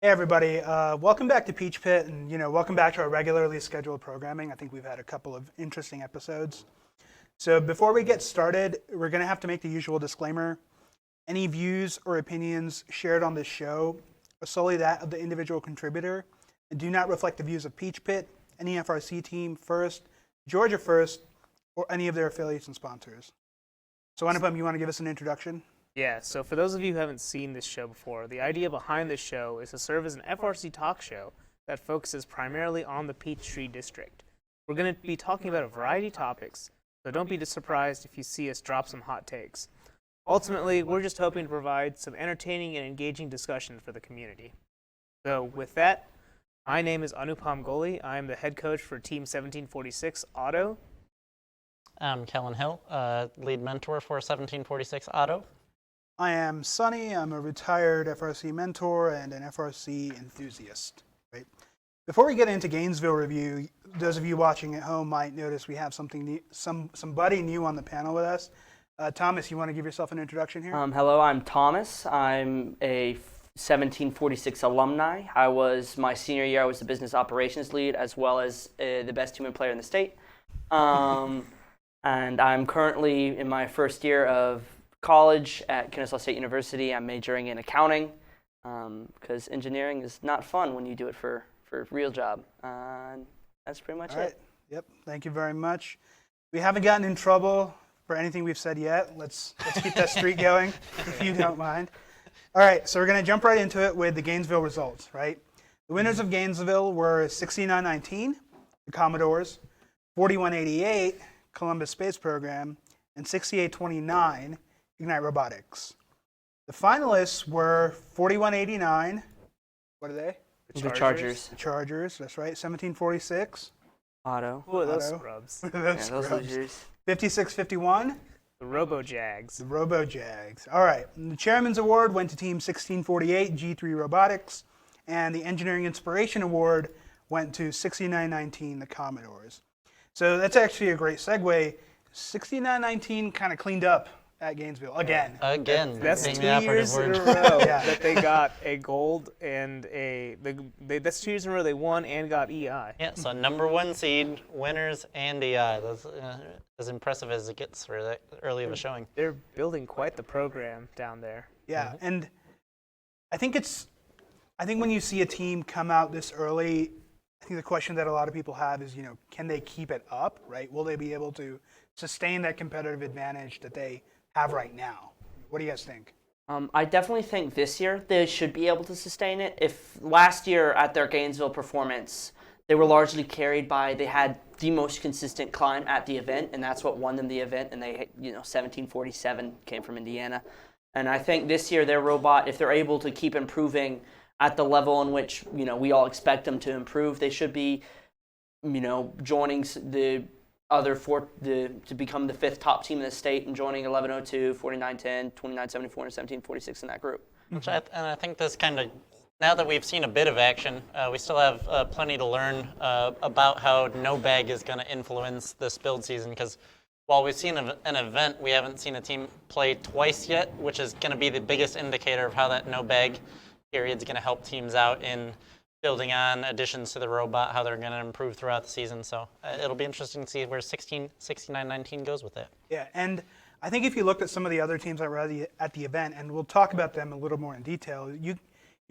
Hey everybody, welcome back to Peach Pit, and welcome back to our regularly scheduled programming. I think we've had a couple of interesting episodes. So before we get started, we're going to have to make the usual disclaimer. Any views or opinions shared on this show are solely that of the individual contributor and do not reflect the views of Peach Pit, any FRC team, First, Georgia First, or any of their affiliates and sponsors. So Anupam, you want to give us an introduction? Yeah, so for those of you who haven't seen this show before, the idea behind this show is to serve as an FRC talk show that focuses primarily on the Peachtree District. We're going to be talking about a variety of topics, so don't be surprised if you see us drop some hot takes. Ultimately, we're just hoping to provide some entertaining and engaging discussion for the community. So with that, my name is Anupam Goli. I am the head coach for Team 1746 Auto. I'm Kellen Hill, lead mentor for 1746 Auto. I am Sonny. I'm a retired FRC mentor and an FRC enthusiast. Right? Before we get into Gainesville review, those of you watching at home might notice we have something new, somebody new on the panel with us. Thomas, you want to give yourself an introduction here? Hello, I'm Thomas. I'm a 1746 alumni. My senior year, I was the business operations lead as well as the best human player in the state. And I'm currently in my first year of college at Kennesaw State University. I'm majoring in accounting because engineering is not fun when you do it for a real job. And that's pretty much it. Yep. Thank you very much. We haven't gotten in trouble for anything we've said yet. Let's keep that streak going, if you don't mind. All right. So we're going to jump right into it with the Gainesville results. Right. The winners of Gainesville were 69-19, the Commodores, 41-88, Columbus Space Program, and 68-29. Ignite Robotics. The finalists were 41-89. What are they? The Chargers. The Chargers, that's right. 1746. Auto. Ooh, those scrubs. Those losers. 56-51. The Robo-Jags. The Robo-Jags. All right. And the Chairman's Award went to Team 1648, G3 Robotics. And the Engineering Inspiration Award went to 69-19, the Commodores. So that's actually a great segue. 69-19 kind of cleaned up at Gainesville again. That's 2 years in a row that they got a gold and that's 2 years in a row they won and got EI. Yeah, so number one seed, winners, and EI. That's as impressive as it gets for that early of a showing. They're building quite the program down there. Yeah, and I think when you see a team come out this early, I think the question that a lot of people have is, can they keep it up, right? Will they be able to sustain that competitive advantage that they have right now? What do you guys think? I definitely think this year they should be able to sustain it. If last year at their Gainesville performance, they were largely carried by, they had the most consistent climb at the event, and that's what won them the event, and they, 1747 came from Indiana. And I think this year their robot, if they're able to keep improving at the level in which, we all expect them to improve, they should be, joining the other four to become the fifth top team in the state and joining 1102, 4910, 2974, and 1746 in that group. I think this kind of, now that we've seen a bit of action, we still have plenty to learn about how no bag is going to influence this build season, because while we've seen an event, we haven't seen a team play twice yet, which is going to be the biggest indicator of how that no bag period is going to help teams out in building on additions to the robot, how they're going to improve throughout the season. So it'll be interesting to see where 69-19 goes with it. Yeah, and I think if you looked at some of the other teams that were at the event, and we'll talk about them a little more in detail, you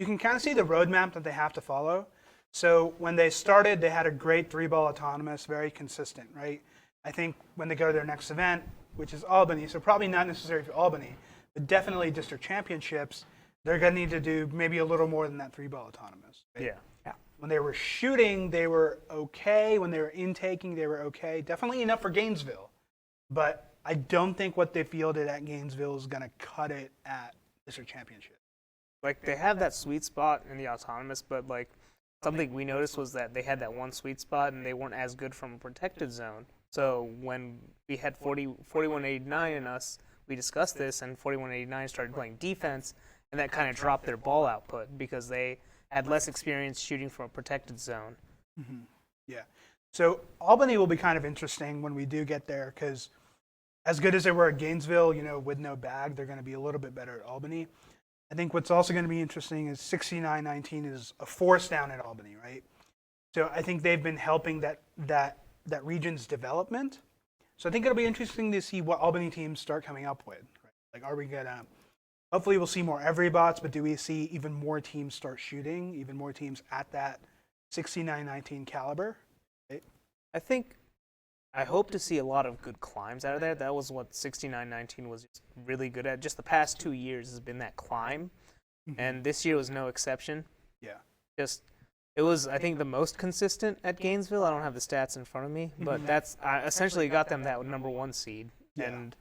can kind of see the roadmap that they have to follow. So when they started, they had a great 3-ball autonomous, very consistent, right? I think when they go to their next event, which is Albany, so probably not necessarily for Albany, but definitely district championships, they're going to need to do maybe a little more than that 3-ball autonomous. Right? Yeah. When they were shooting, they were okay. When they were intaking, they were okay. Definitely enough for Gainesville. But I don't think what they fielded at Gainesville is going to cut it at district championship. Like, they have that sweet spot in the autonomous, but, something we noticed was that they had that one sweet spot and they weren't as good from a protected zone. So when we had 4189 in us, we discussed this, and 4189 started playing defense, and that kind of dropped their ball output because they had less experience shooting from a protected zone. Mm-hmm. Yeah. So Albany will be kind of interesting when we do get there, because as good as they were at Gainesville, with no bag, they're going to be a little bit better at Albany. I think what's also going to be interesting is 69-19 is a force down at Albany, right? So I think they've been helping that region's development. So I think it'll be interesting to see what Albany teams start coming up with. Right? Like, are we gonna? Hopefully, we'll see more every bots, but do we see even more teams start shooting? Even more teams at that 69-19 caliber? Right? I hope to see a lot of good climbs out of there. That was what 69-19 was really good at. Just the past 2 years has been that climb, and this year was no exception. Yeah. It was, I think, the most consistent at Gainesville. I don't have the stats in front of me, but that's essentially got them that number 1 seed. Yeah. And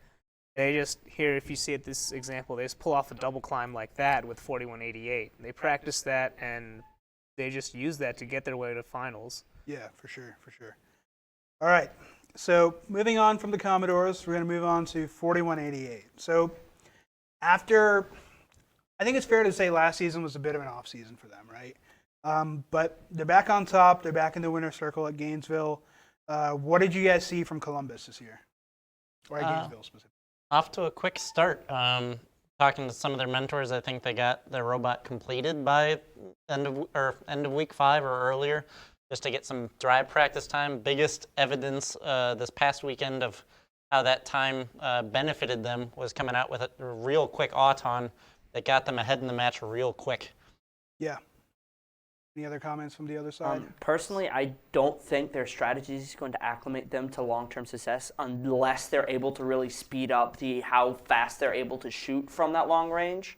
they just, here, if you see it, this example, they just pull off a double climb like that with 41.88. They practice that, and they just use that to get their way to finals. Yeah, for sure. All right. So moving on from the Commodores, we're going to move on to 4188. So after, I think it's fair to say last season was a bit of an off season for them, right? But they're back on top. They're back in the winner's circle at Gainesville. What did you guys see from Columbus this year? Or at Gainesville specifically? Off to a quick start. Talking to some of their mentors, I think they got their robot completed by end of week 5 or earlier, just to get some dry practice time. Biggest evidence this past weekend of how that time benefited them was coming out with a real quick auton that got them ahead in the match real quick. Yeah. Any other comments from the other side? Personally, I don't think their strategy is going to acclimate them to long-term success unless they're able to really speed up how fast they're able to shoot from that long range.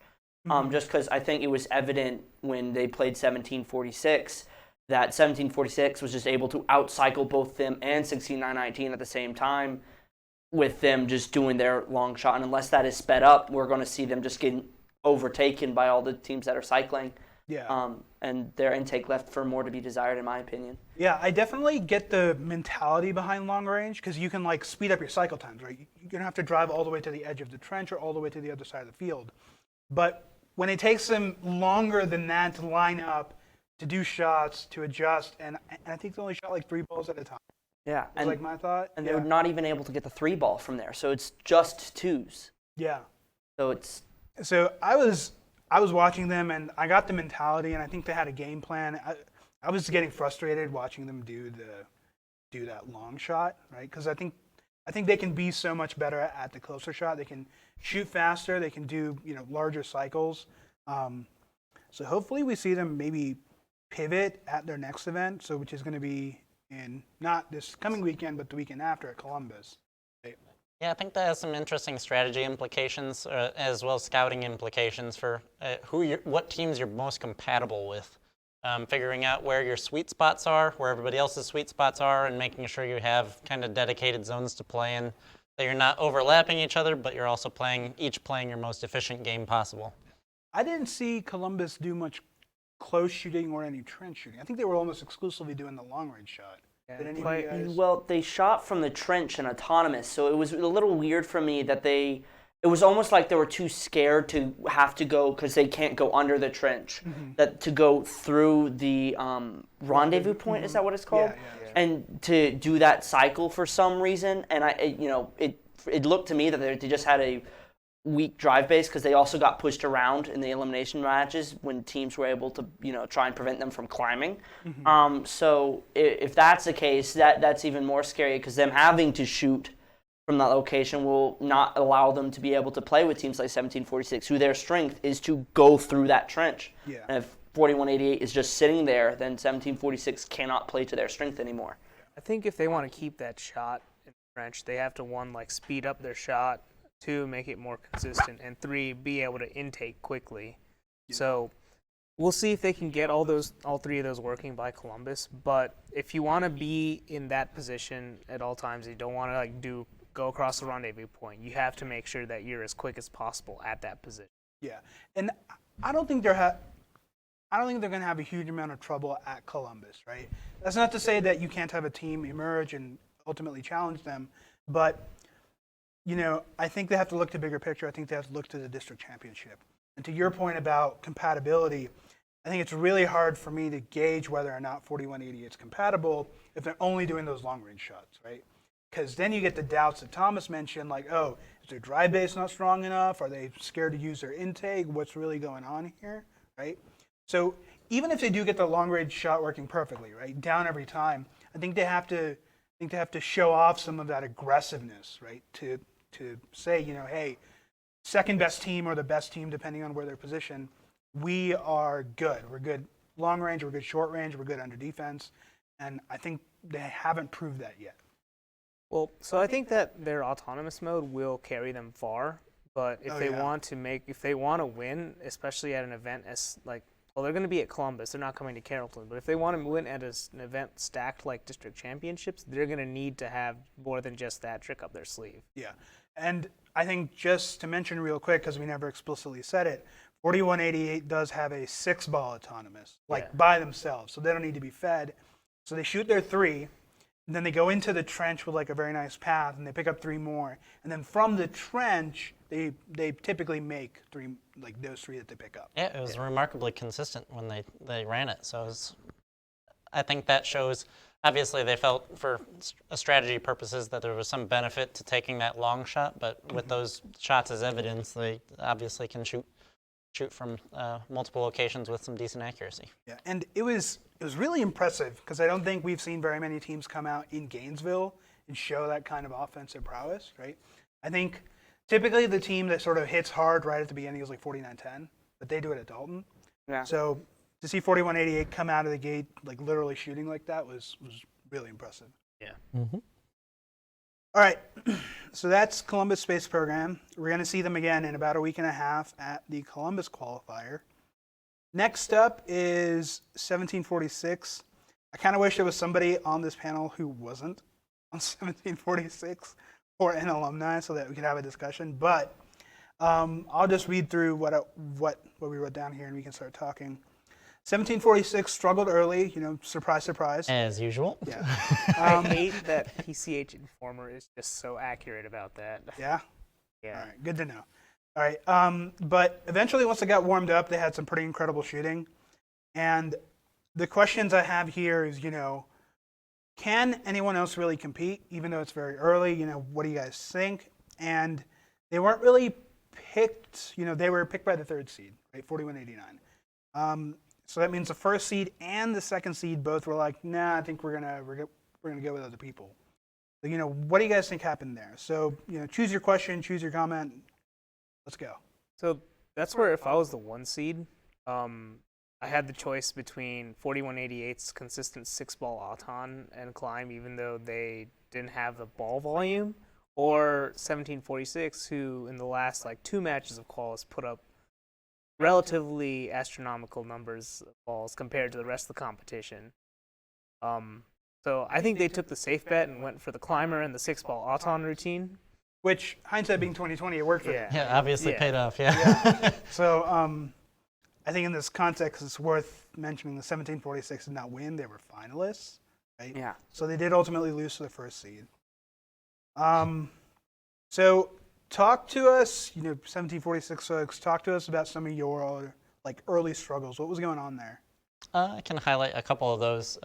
Just because I think it was evident when they played 1746 that 1746 was just able to outcycle both them and 69-19 at the same time, with them just doing their long shot. And unless that is sped up, we're going to see them just getting overtaken by all the teams that are cycling. Yeah. And their intake left for more to be desired, in my opinion. Yeah, I definitely get the mentality behind long range, because you can like speed up your cycle times, right? You don't have to drive all the way to the edge of the trench or all the way to the other side of the field. But when it takes them longer than that to line up, to do shots, to adjust, and I think they only shot like 3 balls at a time. Yeah, That's like my thought. And they were not even able to get the 3 ball from there, so it's just 2s. Yeah. So I was watching them, and I got the mentality, and I think they had a game plan. I was getting frustrated watching them do that long shot, right? Because I think they can be so much better at the closer shot. They can shoot faster. They can do larger cycles. So hopefully we see them maybe pivot at their next event, which is going to be in not this coming weekend, but the weekend after at Columbus. Right? Yeah, I think that has some interesting strategy implications, as well as scouting implications for what teams you're most compatible with. Figuring out where your sweet spots are, where everybody else's sweet spots are, and making sure you have kind of dedicated zones to play in, that you're not overlapping each other, but you're also playing your most efficient game possible. I didn't see Columbus do much close shooting or any trench shooting. I think they were almost exclusively doing the long range shot. Did any of you guys? Well, they shot from the trench and autonomous, so it was a little weird for me that it was almost like they were too scared to have to go, because they can't go under the trench, that to go through the rendezvous point, is that what it's called? Yeah. And to do that cycle for some reason, and it looked to me that they just had a weak drive base, because they also got pushed around in the elimination matches when teams were able to try and prevent them from climbing. So if that's the case, that's even more scary, because them having to shoot from that location will not allow them to be able to play with teams like 1746, who their strength is to go through that trench. Yeah. And if 4188 is just sitting there, then 1746 cannot play to their strength anymore. I think if they want to keep that shot in the trench, they have to, 1, speed up their shot, 2, make it more consistent, and 3, be able to intake quickly. Yeah. So we'll see if they can get all 3 of those working by Columbus. But if you want to be in that position at all times, you don't want to go across the rendezvous point. You have to make sure that you're as quick as possible at that position. Yeah, and I don't think they're going to have a huge amount of trouble at Columbus, right? That's not to say that you can't have a team emerge and ultimately challenge them, but I think they have to look to the bigger picture. I think they have to look to the district championship. And to your point about compatibility, I think it's really hard for me to gauge whether or not 4188 is compatible if they're only doing those long range shots, right? Because then you get the doubts that Thomas mentioned, like, oh, is their drive base not strong enough? Are they scared to use their intake? What's really going on here, right? So even if they do get the long-range shot working perfectly, right, down every time, I think they have to show off some of that aggressiveness, right, to say, you know, hey, second best team or the best team, depending on where they're positioned, we are good. We're good long range, we're good short range, we're good under defense, and I think they haven't proved that yet. Well, so I think that their autonomous mode will carry them far, but if they want to win, especially at an event as like, well, they're going to be at Columbus, they're not coming to Carrollton, but if they want to win at an event stacked like district championships, they're going to need to have more than just that trick up their sleeve. Yeah, and I think just to mention real quick, because we never explicitly said it, 4188 does have a 6-ball autonomous, like by themselves, so they don't need to be fed. So they shoot their 3, and then they go into the trench with like a very nice path, and they pick up 3 more, and then from the trench, they typically make 3, like those 3 that they pick up. Yeah, it was remarkably consistent when they ran it. So I think that shows, obviously they felt for strategy purposes that there was some benefit to taking that long shot, but with those shots as evidence, they obviously can shoot from multiple locations with some decent accuracy. Yeah, and it was really impressive because I don't think we've seen very many teams come out in Gainesville and show that kind of offensive prowess, right? I think typically the team that sort of hits hard right at the beginning is like 49-10, but they do it at Dalton. Yeah. So to see 4188 come out of the gate like literally shooting like that was really impressive. Yeah. Mm-hmm. All right, so that's Columbus Space Program. We're going to see them again in about a week and a half at the Columbus qualifier. Next up is 1746. I kind of wish there was somebody on this panel who wasn't on 1746 or an alumni so that we could have a discussion, but I'll just read through what we wrote down here and we can start talking. 1746 struggled early, you know, surprise, surprise. As usual. Yeah. I hate that PCH Informer is just so accurate about that. Yeah? Yeah. All right, good to know. All right, but eventually once it got warmed up, they had some pretty incredible shooting. And the questions I have here is, you know, can anyone else really compete, even though it's very early? You know, what do you guys think? And they weren't really picked, you know, they were picked by the 3rd seed, right, 4189. So that means the 1st seed and the 2nd seed both were like, nah, I think we're gonna go with other people. So, you know, what do you guys think happened there? So, you know, choose your question, choose your comment. Let's go. So that's where if I was the 1 seed, I had the choice between 4188's consistent 6-ball auton and climb, even though they didn't have the ball volume, or 1746, who in the last like 2 matches of quals put up relatively astronomical numbers of balls compared to the rest of the competition. So I think they took the safe bet and went for the climber and the 6-ball auton routine. Which, hindsight being 2020, it worked for them. Yeah, obviously paid off, Yeah. So I think in this context, it's worth mentioning the 1746 did not win. They were finalists, right? Yeah. So they did ultimately lose to the 1st seed. So talk to us, you know, 1746 folks, talk to us about some of your like early struggles. What was going on there? I can highlight a couple of those.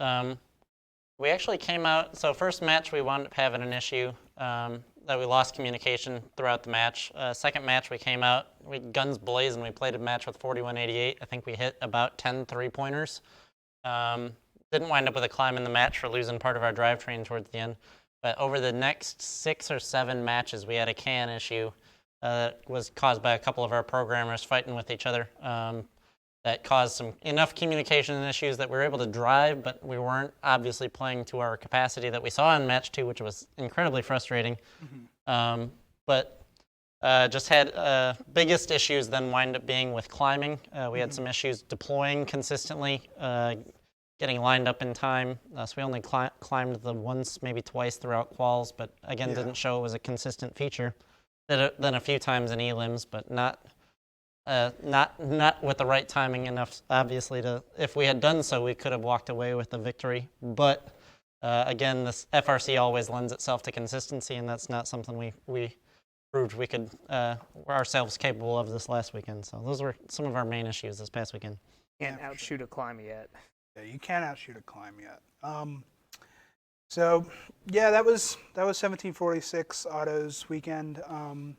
We actually came out, so first match we wound up having an issue that we lost communication throughout the match. Second match we came out, we guns blazing, we played a match with 4188. I think we hit about 10 3-pointers. Didn't wind up with a climb in the match for losing part of our drivetrain towards the end. But over the next 6 or 7 matches, we had a CAN issue that was caused by a couple of our programmers fighting with each other. That caused enough communication issues that we were able to drive, but we weren't obviously playing to our capacity that we saw in match 2, which was incredibly frustrating. But just had biggest issues then wind up being with climbing. We had some issues deploying consistently, getting lined up in time. So we only climbed the once, maybe twice throughout quals, but again, didn't show it was a consistent feature. Then a few times in elims, but not with the right timing enough, obviously, if we had done so, we could have walked away with the victory. But again, this FRC always lends itself to consistency, and that's not something we proved we could were ourselves capable of this last weekend. So those were some of our main issues this past weekend. Can't outshoot a climb yet. Yeah, you can't outshoot a climb yet. So, yeah, that was 1746 Otto's weekend. Trying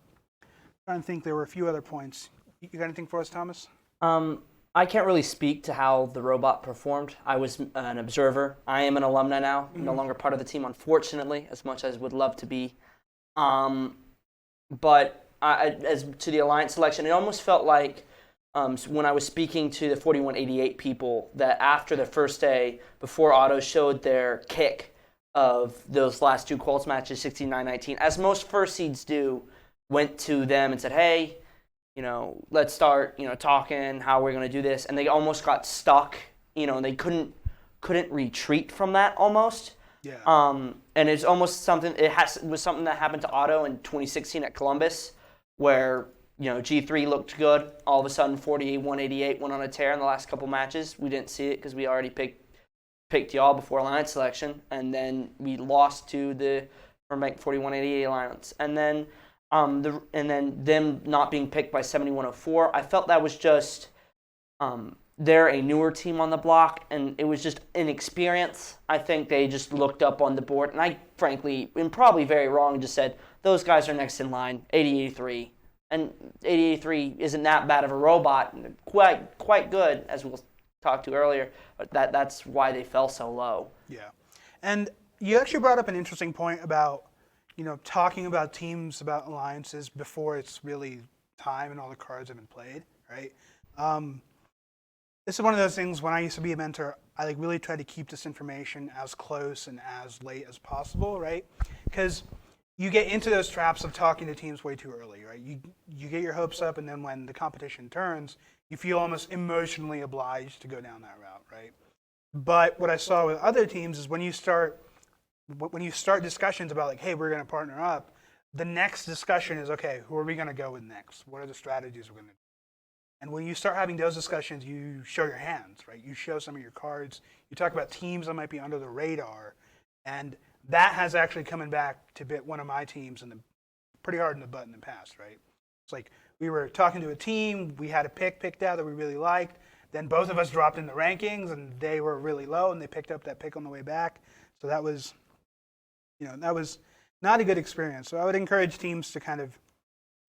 to think, there were a few other points. You got anything for us, Thomas? I can't really speak to how the robot performed. I was an observer. I am an alumni now, no longer part of the team, unfortunately, as much as would love to be. But as to the Alliance selection, it almost felt like when I was speaking to the 4188 people that after the first day, before Otto showed their kick of those last two Colts matches, 16-9-19, as most first seeds do, went to them and said, hey, let's start, talking how we're going to do this. And they almost got stuck, and they couldn't retreat from that almost. Yeah. And it's almost something, it was something that happened to Otto in 2016 at Columbus, where, G3 looked good. All of a sudden, 188 went on a tear in the last couple matches. We didn't see it because we already picked y'all before Alliance selection. And then we lost to the 4188 Alliance. And then them not being picked by 7104, I felt that was just they're a newer team on the block, and it was just inexperience. I think they just looked up on the board, and I frankly, and probably very wrong, just said those guys are next in line, 8083, and 8083 isn't that bad of a robot, quite good, as we'll talk to earlier. But that's why they fell so low. Yeah, and you actually brought up an interesting point about talking about teams, about alliances before it's really time and all the cards have been played, right? This is one of those things when I used to be a mentor, I really tried to keep this information as close and as late as possible, right? Because you get into those traps of talking to teams way too early, right? You get your hopes up, and then when the competition turns, you feel almost emotionally obliged to go down that route, right? But what I saw with other teams is when you start discussions about hey, we're going to partner up, the next discussion is, okay, who are we going to go with next? What are the strategies we're going to do? And when you start having those discussions, you show your hands, right? You show some of your cards. You talk about teams that might be under the radar. And that has actually coming back to bit one of my teams pretty hard in the butt in the past, right? It's like we were talking to a team, we had a picked out that we really liked. Then both of us dropped in the rankings, and they were really low, and they picked up that pick on the way back. So that was not a good experience. So I would encourage teams to kind of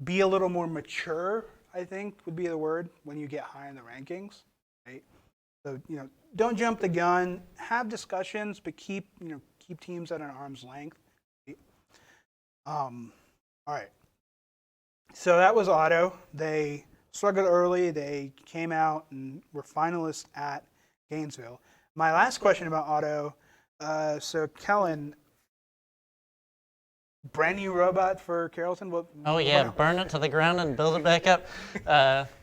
be a little more mature, I think would be the word, when you get high in the rankings, right? So, don't jump the gun, have discussions, but keep teams at an arm's length. Right? All right. So that was Otto. They struggled early. They came out and were finalists at Gainesville. My last question about Otto, so Kellen, brand new robot for Carrollton? Burn it to the ground and build it back up.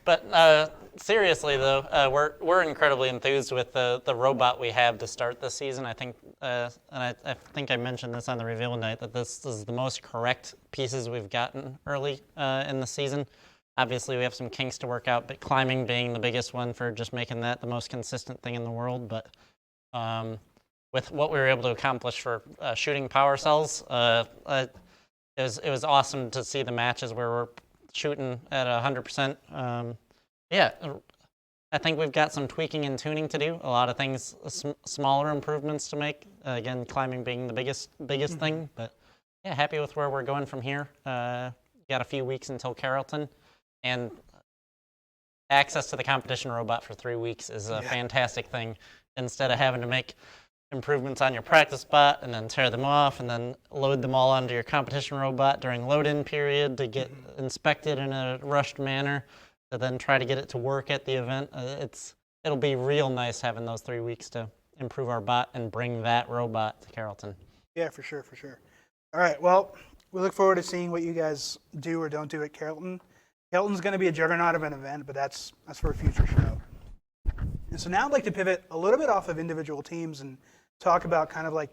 But seriously, though, we're incredibly enthused with the robot we have to start this season. I think, and I think I mentioned this on the reveal night, that this is the most correct pieces we've gotten early in the season. Obviously, we have some kinks to work out, but climbing being the biggest one for just making that the most consistent thing in the world. But with what we were able to accomplish for shooting power cells, it was awesome to see the matches where we're shooting at 100%. I think we've got some tweaking and tuning to do. A lot of things, smaller improvements to make. Again, climbing being the biggest thing. But yeah, happy with where we're going from here. Got a few weeks until Carrollton, and access to the competition robot for 3 weeks is a fantastic thing. Instead of having to make improvements on your practice spot and then tear them off and then load them all onto your competition robot during load-in period to get inspected in a rushed manner, to then try to get it to work at the event. It'll be real nice having those 3 weeks to improve our bot and bring that robot to Carrollton. Yeah, for sure. All right, well, we look forward to seeing what you guys do or don't do at Carrollton. Carrollton's going to be a juggernaut of an event, but that's for a future show. And so now I'd like to pivot a little bit off of individual teams and talk about kind of the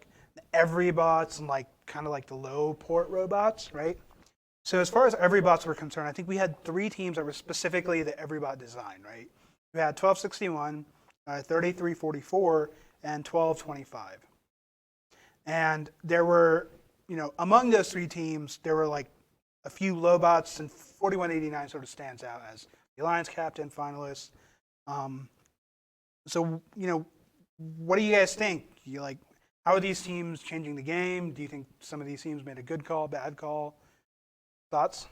every bots and kind of the low port robots, right? So as far as every bots were concerned, I think we had 3 teams that were specifically the every bot design, right? We had 1261, 3344, and 1225. And there were, among those 3 teams, there were a few low bots, and 4189 sort of stands out as the Alliance captain finalist. So, what do you guys think? How are these teams changing the game? Do you think some of these teams made a good call, bad call? Thoughts?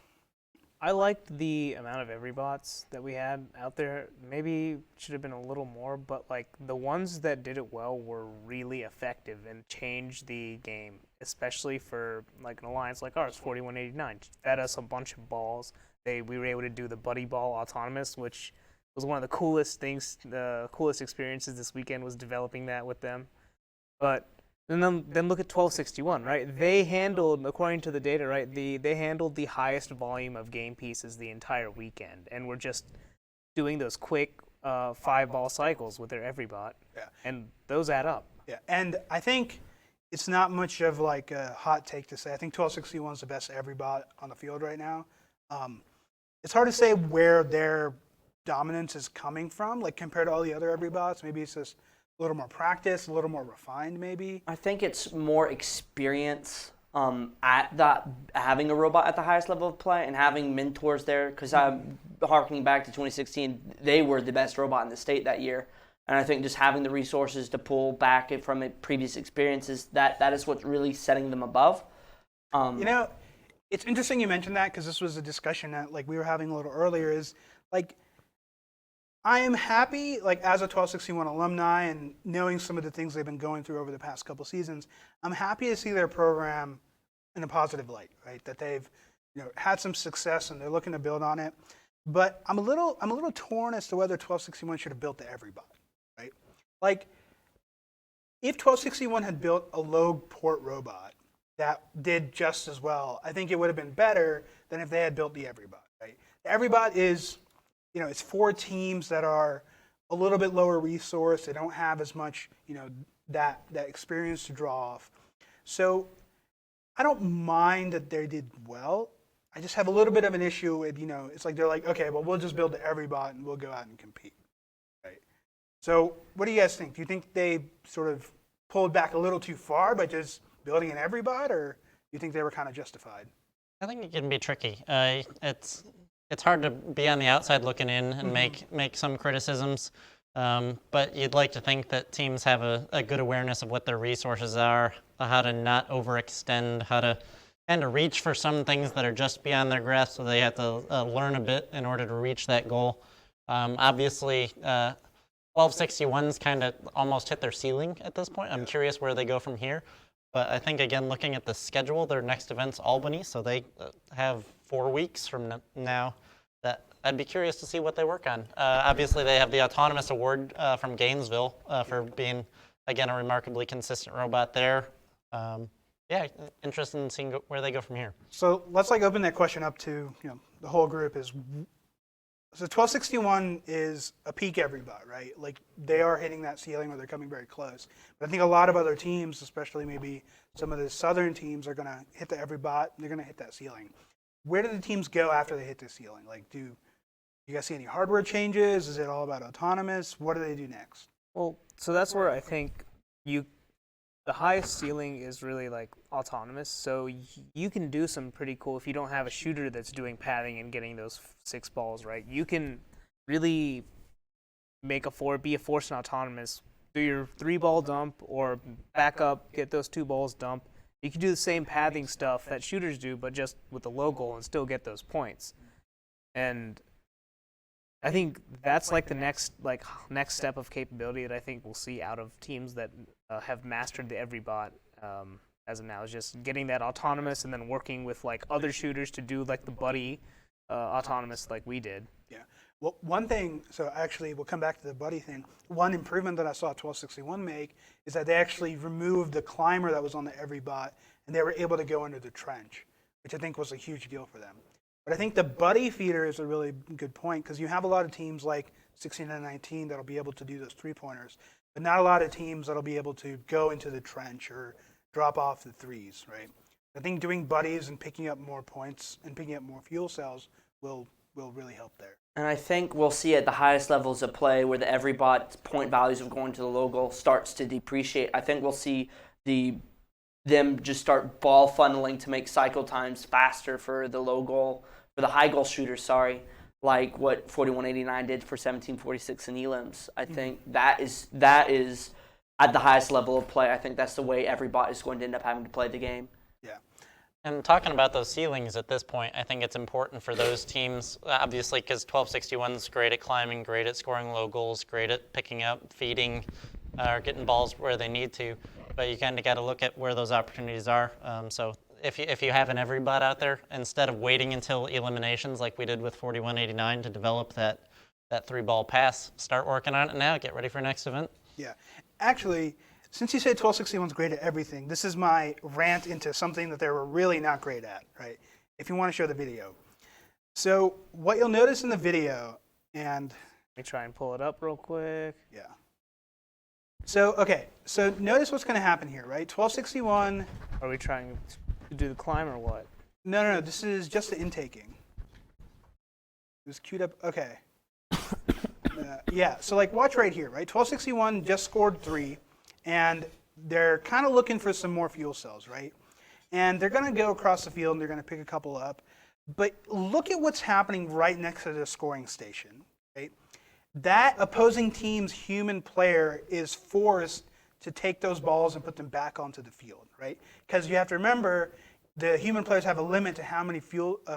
I liked the amount of every bots that we had out there. Maybe should have been a little more, but like the ones that did it well were really effective and changed the game, especially for like an alliance like ours, 4189. Fed us a bunch of balls. We were able to do the buddy ball autonomous, which was one of the coolest things, the coolest experiences this weekend was developing that with them. But and then look at 1261, right? They handled, according to the data, right, they handled the highest volume of game pieces the entire weekend, and were just doing those quick 5-ball cycles with their every bot, and those add up. Yeah, and I think it's not much of like a hot take to say. I think 1261 is the best every bot on the field right now. It's hard to say where their dominance is coming from, like compared to all the other every bots. Maybe it's just a little more practice, a little more refined, maybe. I think it's more experience at that, having a robot at the highest level of play and having mentors there. Because I'm harkening back to 2016, they were the best robot in the state that year. And I think just having the resources to pull back from previous experiences, that is what's really setting them above. You know, it's interesting you mentioned that, because this was a discussion that like we were having a little earlier. Is like, I am happy, like as a 1261 alumni and knowing some of the things they've been going through over the past couple seasons, I'm happy to see their program in a positive light, right? That they've, had some success and they're looking to build on it. But I'm a little torn as to whether 1261 should have built the every bot, right? Like, if 1261 had built a low port robot that did just as well, I think it would have been better than if they had built the every bot, right? The every bot is, it's 4 teams that are a little bit lower resource. They don't have as much, that experience to draw off. So I don't mind that they did well. I just have a little bit of an issue with, it's like they're like, okay, well, we'll just build the every bot and we'll go out and compete, right? So what do you guys think? Do you think they sort of pulled back a little too far by just building an every bot, or do you think they were kind of justified? I think it can be tricky. It's hard to be on the outside looking in and make some criticisms, but you'd like to think that teams have a good awareness of what their resources are, how to not overextend, how to kind of reach for some things that are just beyond their grasp, so they have to learn a bit in order to reach that goal. Obviously, 1261's kind of almost hit their ceiling at this point. I'm curious where they go from here. But I think, again, looking at the schedule, their next event's Albany, so they have 4 weeks from now. That I'd be curious to see what they work on. Obviously, they have the Autonomous Award from Gainesville for being, again, a remarkably consistent robot there. Yeah, interested in seeing where they go from here. So let's open that question up to the whole group. So 1261 is a peak every bot, right? Like, they are hitting that ceiling, or they're coming very close. But I think a lot of other teams, especially maybe some of the southern teams, are going to hit the every bot, and they're going to hit that ceiling. Where do the teams go after they hit the ceiling? Like, do you guys see any hardware changes? Is it all about autonomous? What do they do next? Well, so that's where I think the highest ceiling is really like autonomous. So you can do some pretty cool, if you don't have a shooter that's doing padding and getting those 6 balls, right? You can really be a force and autonomous, do your 3-ball dump or back up, get those 2 balls dump. You can do the same pathing stuff that shooters do, but just with the low goal and still get those points. And I think that's like the next step of capability that I think we'll see out of teams that have mastered the every bot as of now, is just getting that autonomous and then working with like other shooters to do like the buddy autonomous like we did. Yeah. Well, one thing, so actually we'll come back to the buddy thing. One improvement that I saw 1261 make is that they actually removed the climber that was on the every bot, and they were able to go under the trench, which I think was a huge deal for them. But I think the buddy feeder is a really good point, because you have a lot of teams like 16 and 19 that'll be able to do those 3-pointers, but not a lot of teams that'll be able to go into the trench or drop off the threes, right? I think doing buddies and picking up more points and picking up more fuel cells will really help there. And I think we'll see at the highest levels of play where the every bot point values of going to the low goal starts to depreciate. I think we'll see them just start ball funneling to make cycle times faster for the low goal, for the high goal shooters, like what 4189 did for 1746 and Elims. I think that is at the highest level of play. I think that's the way every bot is going to end up having to play the game. Yeah. And talking about those ceilings at this point, I think it's important for those teams, obviously, because 1261's great at climbing, great at scoring low goals, great at picking up, feeding, or getting balls where they need to. But you kind of got to look at where those opportunities are. So if you have an every bot out there, instead of waiting until eliminations like we did with 4189 to develop that 3-ball pass, start working on it now. Get ready for next event. Yeah. Actually, since you said 1261's great at everything, this is my rant into something that they were really not great at, right? If you want to show the video. So what you'll notice in the video, and Let me try and pull it up real quick. yeah. So, okay, so notice what's going to happen here, right? 1261, Are we trying to do the climb or what? no, this is just the intaking. It was queued up, okay. Yeah, so like watch right here, right? 1261 just scored 3, and they're kind of looking for some more fuel cells, right? And they're going to go across the field and they're going to pick a couple up. But look at what's happening right next to the scoring station, right? That opposing team's human player is forced to take those balls and put them back onto the field, right? Because you have to remember, the human players have a limit to how many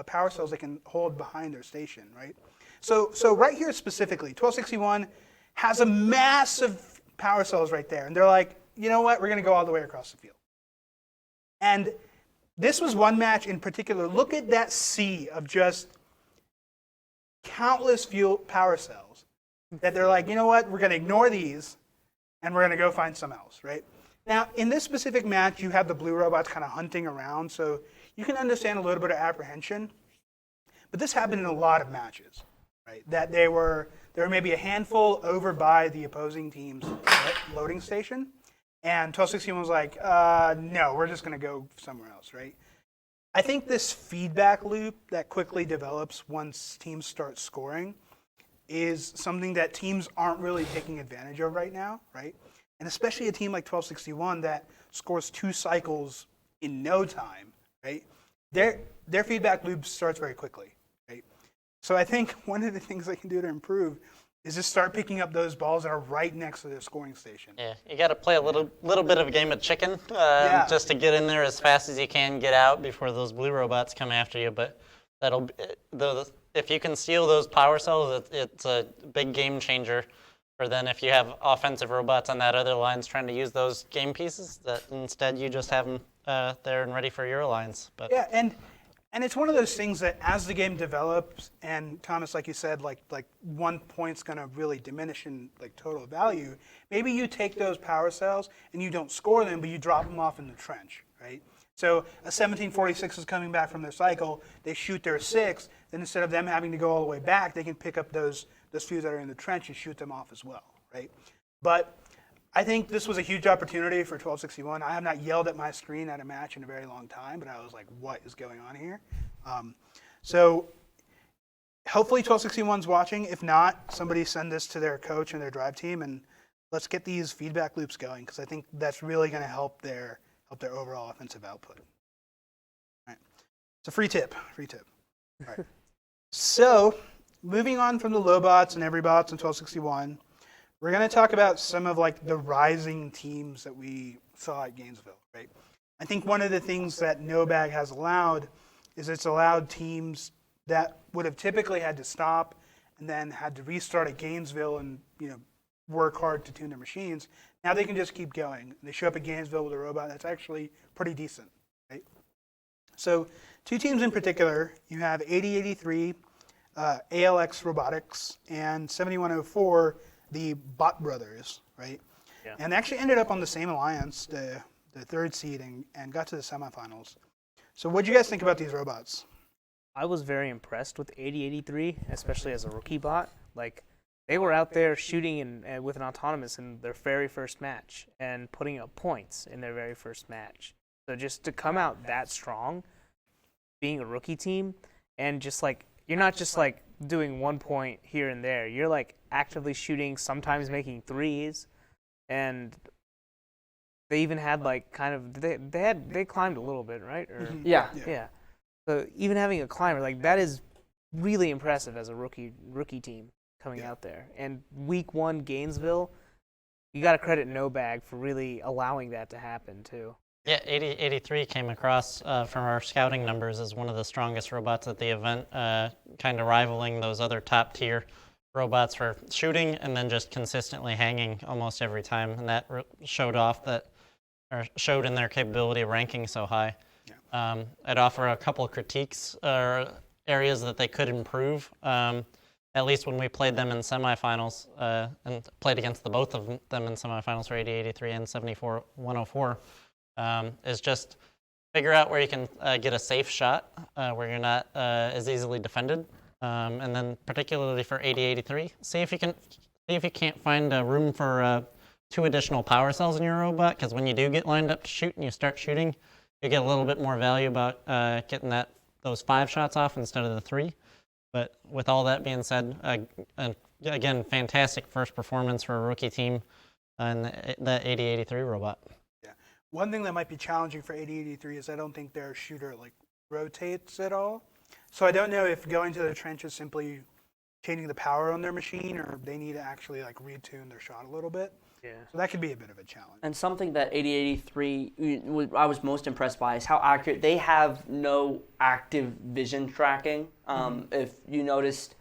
power cells they can hold behind their station, right? So right here specifically, 1261 has a massive power cells right there. And they're like, you know what? We're going to go all the way across the field. And this was one match in particular. Look at that sea of just countless power cells that they're like, you know what? We're going to ignore these and we're going to go find some else, right? Now, in this specific match, you have the blue robots kind of hunting around. So you can understand a little bit of apprehension. But this happened in a lot of matches. Right, that there were maybe a handful over by the opposing team's loading station, and 1261 was like, no, we're just going to go somewhere else, right? I think this feedback loop that quickly develops once teams start scoring is something that teams aren't really taking advantage of right now, right? And especially a team like 1261 that scores 2 cycles in no time, right? Their feedback loop starts very quickly. So I think one of the things they can do to improve is just start picking up those balls that are right next to their scoring station. Yeah, you got to play a little bit of a game of chicken just to get in there as fast as you can, get out before those blue robots come after you. But if you can steal those power cells, it's a big game changer. Or then if you have offensive robots on that other lines trying to use those game pieces, that instead you just have them there and ready for your lines. But yeah, and it's one of those things that as the game develops, and Thomas, like you said, like 1 point's going to really diminish in like total value. Maybe you take those power cells and you don't score them, but you drop them off in the trench, right? So a 1746 is coming back from their cycle. They shoot their 6. Then instead of them having to go all the way back, they can pick up those few that are in the trench and shoot them off as well, right? But I think this was a huge opportunity for 1261. I have not yelled at my screen at a match in a very long time, but I was like, what is going on here? So hopefully 1261's watching. If not, somebody send this to their coach and their drive team, and let's get these feedback loops going, because I think that's really going to help their overall offensive output. All right. It's a free tip. All right. So moving on from the low bots and every bots in 1261, we're going to talk about some of like the rising teams that we saw at Gainesville, right? I think one of the things that NoBag has allowed is it's allowed teams that would have typically had to stop and then had to restart at Gainesville and work hard to tune their machines. Now they can just keep going. They show up at Gainesville with a robot that's actually pretty decent, right? So 2 teams in particular, you have 8083, ALX Robotics, and 7104, the Bot Brothers, right? Yeah. And they actually ended up on the same alliance, the 3rd seed, and got to the semifinals. So what do you guys think about these robots? I was very impressed with 8083, especially as a rookie bot. Like, they were out there shooting with an autonomous in their very first match and putting up points in their very first match. So just to come out that strong, being a rookie team, and just like, you're not just like doing 1 point here and there. You're like actively shooting, sometimes making 3s, and they even had like kind of they climbed a little bit, right? Or, Yeah. yeah. So even having a climber, like, that is really impressive as a rookie team coming out there. And week 1 Gainesville, you got to credit No Bag for really allowing that to happen too. Yeah, 83 came across from our scouting numbers as one of the strongest robots at the event, kind of rivaling those other top tier robots for shooting and then just consistently hanging almost every time. And that showed in their capability of ranking so high. Yeah. I'd offer a couple of critiques or areas that they could improve. At least when we played them in semifinals and played against the both of them in semifinals for 80-83 and 74-104. Is just figure out where you can get a safe shot where you're not as easily defended, and then particularly for 80-83, see if you can't find room for 2 additional power cells in your robot, because when you do get lined up to shoot and you start shooting, you get a little bit more value about getting those 5 shots off instead of the 3. But with all that being said, again, fantastic first performance for a rookie team and that 80-83 robot. One thing that might be challenging for 80-83 is I don't think their shooter rotates at all. So I don't know if going to the trench is simply changing the power on their machine, or they need to actually retune their shot a little bit. Yeah. So that could be a bit of a challenge. And something that 80-83 I was most impressed by is how accurate they have. No active vision tracking. If you noticed,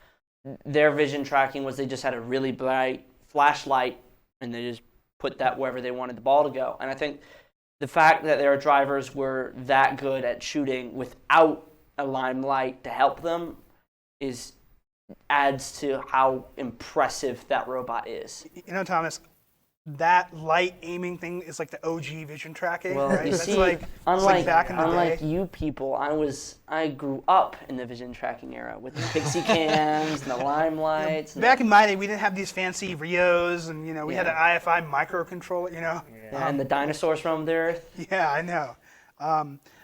their vision tracking was they just had a really bright flashlight and they just put that wherever they wanted the ball to go. And I think the fact that their drivers were that good at shooting without a limelight to help them adds to how impressive that robot is. You know, Thomas, that light aiming thing is like the OG vision tracking. Well, right? you That's see, back in the unlike day. you people, I grew up in the vision tracking era with the Pixie cams and the limelights. Back in my day, we didn't have these fancy Rios, and we had an IFI microcontroller. And the dinosaurs roamed the earth. Yeah, I know.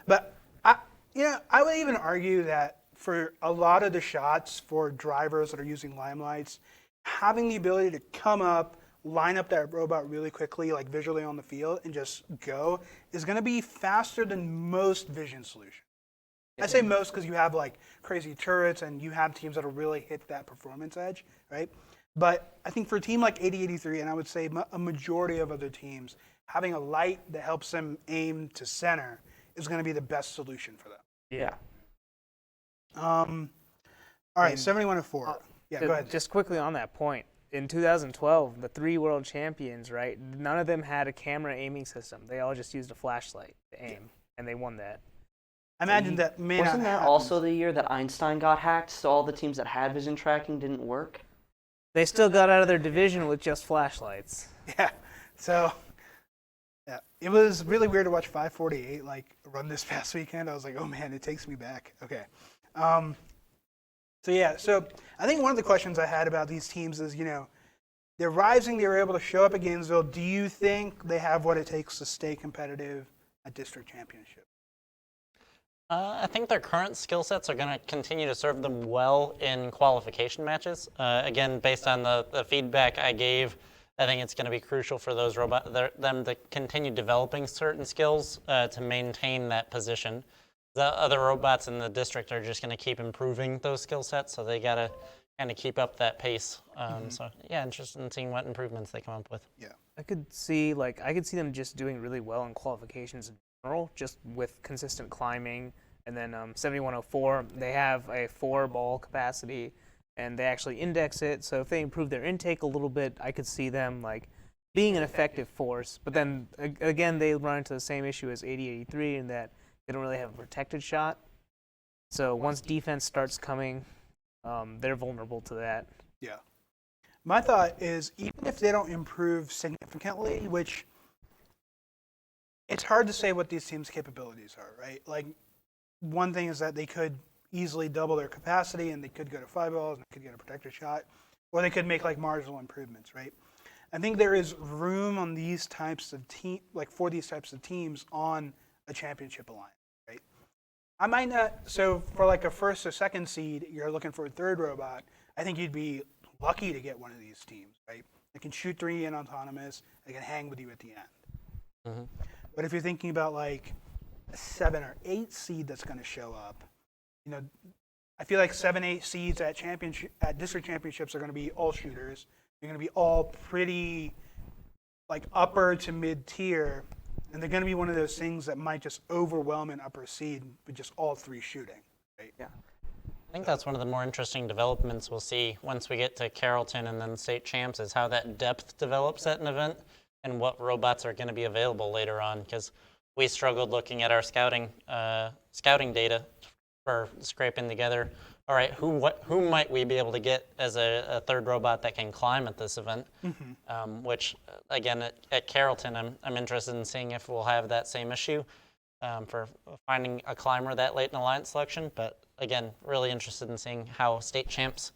But I would even argue that for a lot of the shots for drivers that are using limelights, having the ability to come up, line up that robot really quickly, visually on the field, and just go, is going to be faster than most vision solutions. I say most because you have crazy turrets and you have teams that'll really hit that performance edge, right? But I think for a team like 80-83, and I would say a majority of other teams, having a light that helps them aim to center is going to be the best solution for them. Yeah. All right, 7104. Yeah, go ahead. Just quickly on that point. In 2012, the 3 world champions, right? None of them had a camera aiming system. They all just used a flashlight to aim, and they won that. I imagine that may not Wasn't that happen. also the year that Einstein got hacked, so all the teams that had vision tracking didn't work? They still got out of their division with just flashlights. Yeah. So, yeah, it was really weird to watch 548 run this past weekend. I was like, oh man, it takes me back. Okay. So I think one of the questions I had about these teams is, they're rising, they were able to show up at Gainesville. Do you think they have what it takes to stay competitive at district championship? I think their current skill sets are going to continue to serve them well in qualification matches. Again, based on the feedback I gave, I think it's going to be crucial for those them to continue developing certain skills to maintain that position. The other robots in the district are just going to keep improving those skill sets, so they got to kind of keep up that pace. So yeah, interested in seeing what improvements they come up with. Yeah, I could see them just doing really well in qualifications in general, just with consistent climbing. And then 7104, they have a 4-ball capacity, and they actually index it. So if they improve their intake a little bit, I could see them being an effective force. But then again, they run into the same issue as 80-83 in that they don't really have a protected shot. So once defense starts coming, they're vulnerable to that. Yeah. My thought is, even if they don't improve significantly, which it's hard to say what these teams' capabilities are, right? One thing is that they could easily double their capacity, and they could go to 5 balls, and they could get a protected shot, or they could make marginal improvements, right? I think there is room on these types of for these types of teams on a championship alliance, right? I might not. So for a first or second seed, you're looking for a 3rd robot. I think you'd be lucky to get one of these teams, right? They can shoot 3 in autonomous. They can hang with you at the end. Mm-hmm. But if you're thinking about a 7 or 8 seed that's going to show up, I feel 7, 8 seeds at district championships are going to be all shooters. They're going to be all pretty like upper to mid tier, and they're going to be one of those things that might just overwhelm an upper seed with just all three shooting. Right? Yeah. I think that's one of the more interesting developments we'll see once we get to Carrollton and then state champs is how that depth develops at an event and what robots are going to be available later on. Because we struggled looking at our scouting data for scraping together. All right, who might we be able to get as a third robot that can climb at this event? Which again at Carrollton, I'm interested in seeing if we'll have that same issue for finding a climber that late in alliance selection. But again, really interested in seeing how state champs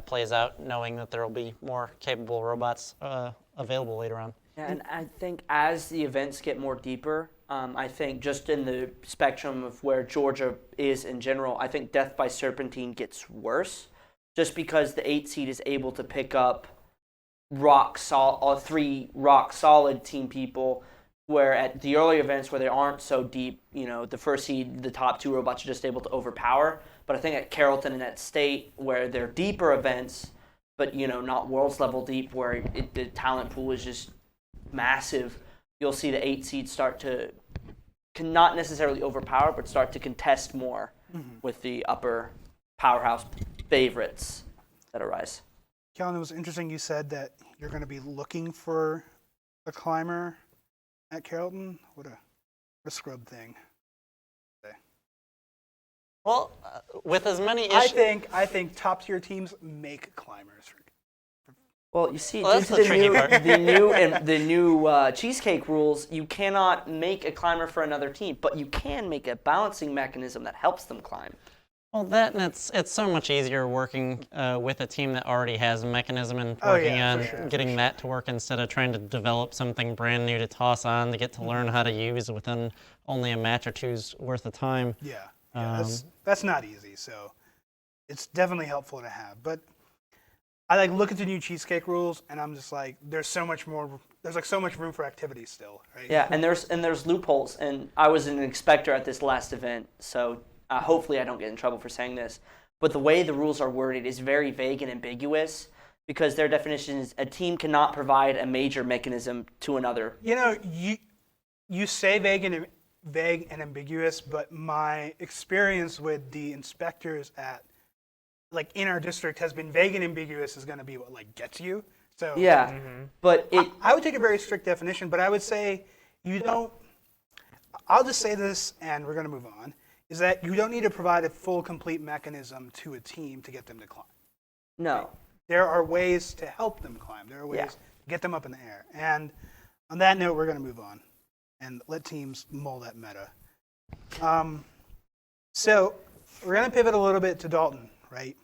plays out, knowing that there will be more capable robots available later on. Yeah, and I think as the events get more deeper, I think just in the spectrum of where Georgia is in general, I think death by serpentine gets worse, just because the 8 seed is able to pick up three rock solid team people, where at the early events where they aren't so deep, the first seed, the top 2 robots are just able to overpower. But I think at Carrollton and at State, where they're deeper events, but not worlds level deep, where the talent pool is just massive, you'll see the 8 seeds start to not necessarily overpower, but start to contest more with the upper powerhouse favorites that arise. Kellen, it was interesting you said that you're going to be looking for a climber at Carrollton. What a scrub thing. Well, with as many issues, I think top tier teams make climbers. Well, you see, Well, due that's to the tricky part. the new cheesecake rules, you cannot make a climber for another team, but you can make a balancing mechanism that helps them climb. well, that and it's so much easier working with a team that already has a mechanism and working on getting that to work instead of trying to develop something brand new to toss on to get to learn how to use within only a match or two's worth of time. Yeah, that's not easy. So it's definitely helpful to have. But I look at the new cheesecake rules, and I'm just like, there's so much more. There's so much room for activity still, right? Yeah, and there's loopholes. And I was an inspector at this last event, so hopefully I don't get in trouble for saying this. But the way the rules are worded is very vague and ambiguous, because their definition is a team cannot provide a major mechanism to another. You say vague and ambiguous, but my experience with the inspectors at in our district has been vague and ambiguous is going to be what gets you. So Yeah, but I would take a very strict definition, but I would say you don't. I'll just say this, and we're going to move on. Is that you don't need to provide a full, complete mechanism to a team to get them to climb. no. There are ways to help them climb. There are ways to get them up in the air. And on that note, we're going to move on and let teams mull that meta. So we're going to pivot a little bit to Dalton, right?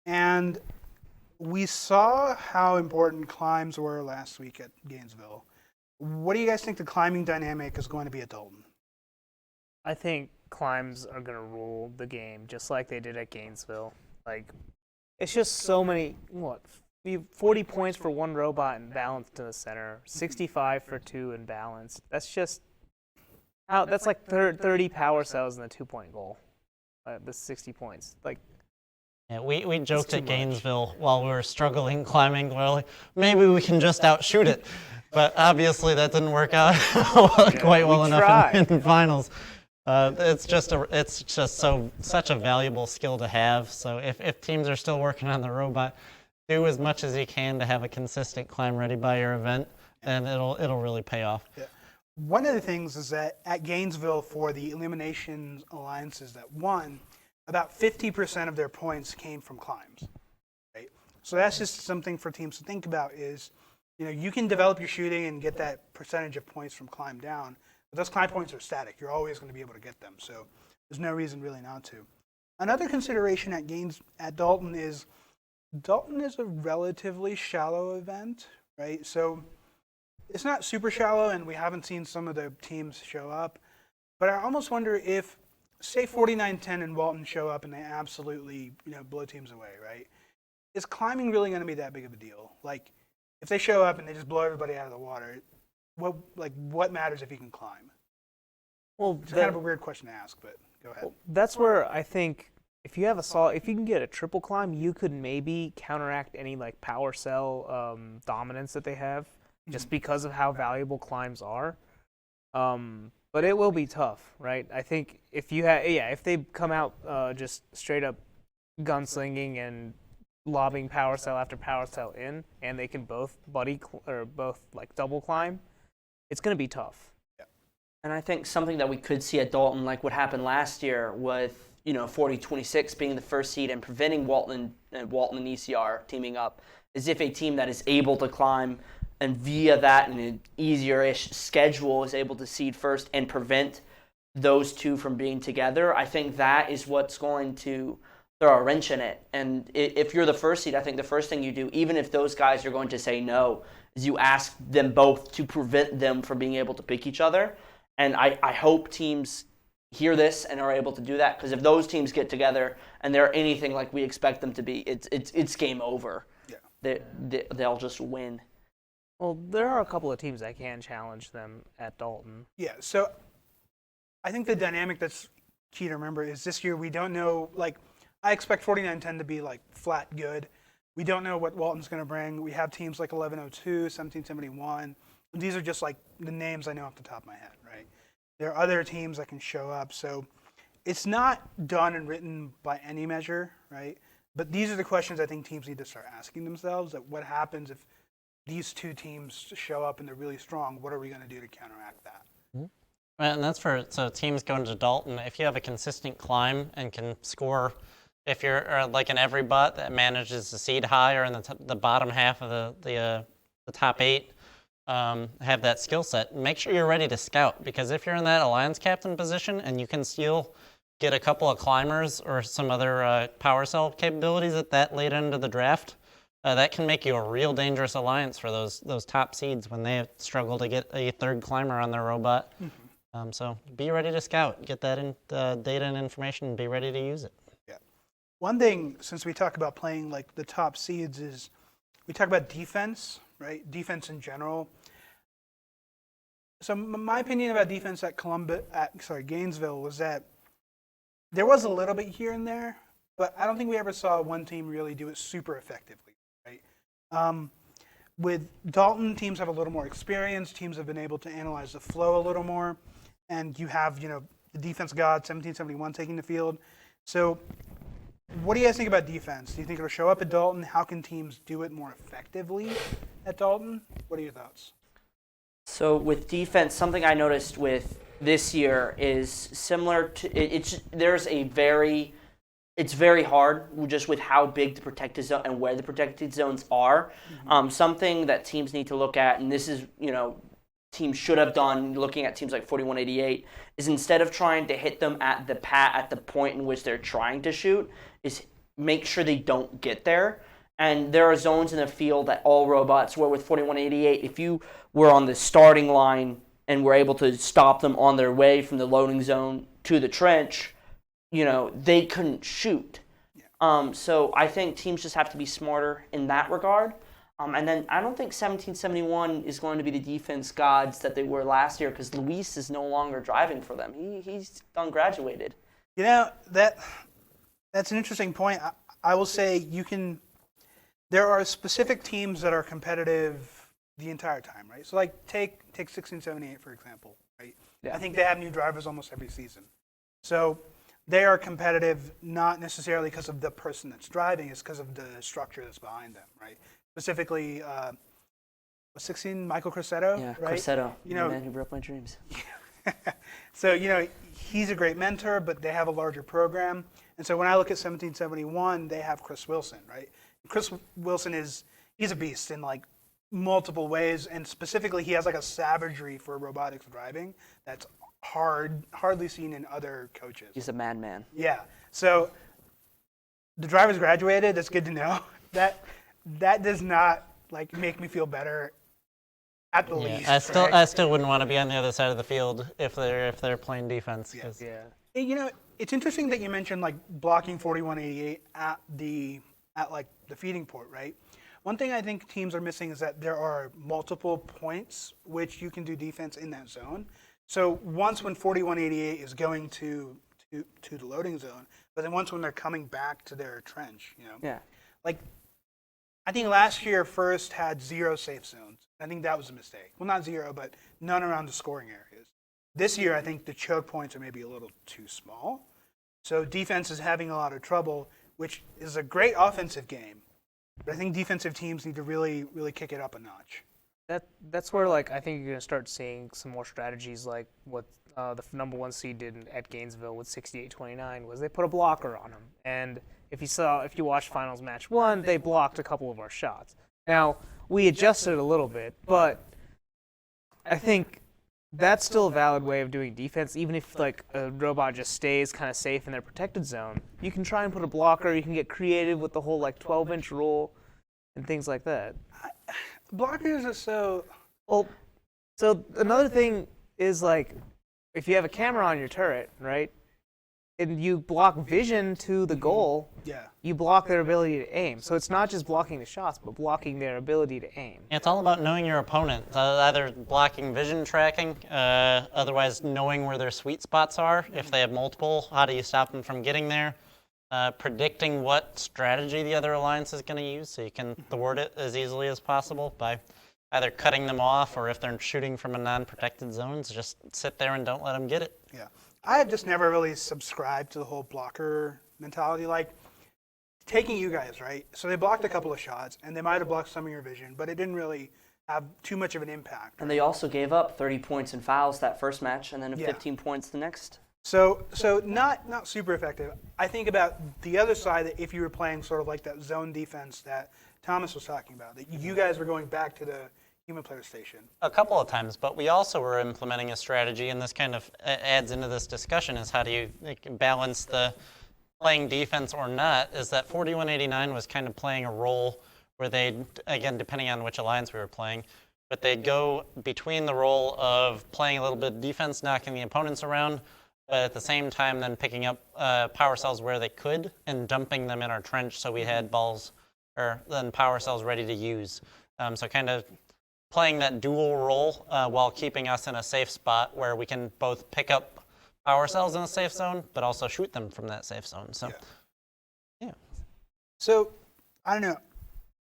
And we saw how important climbs were last week at Gainesville. What do you guys think the climbing dynamic is going to be at Dalton? I think climbs are going to rule the game just like they did at Gainesville. It's just so many, 40 points for one robot and balanced to the center, 65 for 2 and balanced. That's just, that's 30 power cells in the 2-point goal. The 60 points. Yeah, we joked at Gainesville while we were struggling climbing, maybe we can just outshoot it. But obviously that didn't work out quite well enough in finals. It's just such a valuable skill to have. So if teams are still working on the robot, do as much as you can to have a consistent climb ready by your event, and it'll really pay off. Yeah. One of the things is that at Gainesville, for the elimination alliances that won, about 50% of their points came from climbs. Right? So that's just something for teams to think about is, you can develop your shooting and get that percentage of points from climb down, but those climb points are static. You're always going to be able to get them. So there's no reason really not to. Another consideration at Dalton is a relatively shallow event, right? So it's not super shallow, and we haven't seen some of the teams show up. But I almost wonder if, say 49-10 and Walton show up and they absolutely blow teams away, right? Is climbing really going to be that big of a deal? If they show up and they just blow everybody out of the water, what matters if you can climb? Well, it's kind of a weird question to ask, but go ahead. Well, that's where I think if you can get a triple climb, you could maybe counteract any power cell dominance that they have. just because of how valuable climbs are. But it will be tough, right? I think if they come out just straight up gunslinging and lobbing power cell after power cell in, and they can both both like double climb, it's going to be tough. And I think something that we could see at Dalton, like what happened last year with 40-26 being the first seed and preventing Walton and ECR teaming up, is if a team that is able to climb and via that in an easier-ish schedule is able to seed first and prevent those two from being together. I think that is what's going to throw a wrench in it. And if you're the first seed, I think the first thing you do, even if those guys are going to say no, is you ask them both to prevent them from being able to pick each other. And I hope teams hear this and are able to do that, because if those teams get together and they're anything like we expect them to be, it's game over. Yeah. They'll just win. Well, there are a couple of teams that can challenge them at Dalton. Yeah, so I think the dynamic that's key to remember is this year we don't know, like, I expect 49-10 to be, like, flat good. We don't know what Walton's going to bring. We have teams like 1102, 1771. These are just, like, the names I know off the top of my head, right? There are other teams that can show up. So it's not done and written by any measure, right? But these are the questions I think teams need to start asking themselves, that what happens if these two teams show up and they're really strong? What are we going to do to counteract that? And that's so teams going to Dalton, if you have a consistent climb and can score, if you're like an every butt that manages to seed high or in the bottom half of the top 8, have that skill set, make sure you're ready to scout, because if you're in that alliance captain position and you can still get a couple of climbers or some other power cell capabilities at that late end of the draft, that can make you a real dangerous alliance for those top seeds when they struggle to get a third climber on their robot. Mm-hmm. So be ready to scout, get that data and information, and be ready to use it. Yeah. One thing, since we talk about playing like the top seeds, is we talk about defense, right? Defense in general. So my opinion about defense at Gainesville was that there was a little bit here and there, but I don't think we ever saw one team really do it super effectively, right? With Dalton, teams have a little more experience. Teams have been able to analyze the flow a little more, and you have, the defense god 1771 taking the field. So what do you guys think about defense? Do you think it'll show up at Dalton? How can teams do it more effectively at Dalton? What are your thoughts? So with defense, something I noticed with this year is similar to it's very hard just with how big the protected zone and where the protected zones are. Mm-hmm. Something that teams need to look at, and this is teams should have done looking at teams like 4188, is instead of trying to hit them at the point in which they're trying to shoot, is make sure they don't get there. And there are zones in the field that all robots, where with 4188, if you were on the starting line and were able to stop them on their way from the loading zone to the trench, they couldn't shoot. Yeah. So I think teams just have to be smarter in that regard. And then I don't think 1771 is going to be the defense gods that they were last year, because Luis is no longer driving for them. He's done graduated. That's an interesting point. I will say there are specific teams that are competitive the entire time, right? So like take 1678 for example, right? Yeah. I think they have new drivers almost every season. So they are competitive not necessarily because of the person that's driving, it's because of the structure that's behind them, right? Specifically, 16 Michael Corsetto, yeah, right? Corsetto, the man who broke my dreams. So he's a great mentor, but they have a larger program. And so when I look at 1771, they have Chris Wilson, right? Chris Wilson he's a beast in like multiple ways, and specifically he has like a savagery for robotics driving that's hardly seen in other coaches. He's a madman. Yeah. So the driver's graduated. That's good to know. That does not like make me feel better at the least. I still wouldn't want to be on the other side of the field if they're playing defense. Yeah. It's interesting that you mentioned like blocking 4188 at like the feeding port, right? One thing I think teams are missing is that there are multiple points which you can do defense in that zone. So once when 4188 is going to the loading zone, but then once when they're coming back to their trench, Yeah. Like I think last year First had 0 safe zones. I think that was a mistake. Well, not 0, but none around the scoring areas. This year, I think the choke points are maybe a little too small. So defense is having a lot of trouble, which is a great offensive game. But I think defensive teams need to really, really kick it up a notch. That's where like I think you're gonna start seeing some more strategies like what the number 1 seed did at Gainesville with 68-29 was they put a blocker on them. And if you watched finals match 1, they blocked a couple of our shots. Now we adjusted a little bit, but I think that's still a valid way of doing defense. Even if like a robot just stays kind of safe in their protected zone, you can try and put a blocker. You can get creative with the whole like 12-inch rule and things like that. Blockers are so... Well, so another thing is like if you have a camera on your turret, right, and you block vision to the goal, you block their ability to aim. So it's not just blocking the shots, but blocking their ability to aim. It's all about knowing your opponent, either blocking vision tracking, otherwise knowing where their sweet spots are. If they have multiple, how do you stop them from getting there? Predicting what strategy the other alliance is going to use so you can thwart it as easily as possible by either cutting them off or if they're shooting from a non-protected zone, just sit there and don't let them get it. Yeah. I have just never really subscribed to the whole blocker mentality. Like, taking you guys, right? So they blocked a couple of shots, and they might have blocked some of your vision, but it didn't really have too much of an impact. And they also gave up 30 points in fouls that first match, and then 15 points the next. So not super effective. I think about the other side, that if you were playing sort of like that zone defense that Thomas was talking about, that you guys were going back to the human player station. A couple of times, but we also were implementing a strategy, and this kind of adds into this discussion, is how do you balance the playing defense or not, is that 4189 was kind of playing a role where they'd, again, depending on which alliance we were playing, but they'd go between the role of playing a little bit of defense, knocking the opponents around, but at the same time then picking up power cells where they could and dumping them in our trench so we had balls or then power cells ready to use. So kind of playing that dual role while keeping us in a safe spot where we can both pick up power cells in a safe zone, but also shoot them from that safe zone. So, yeah. So, I don't know.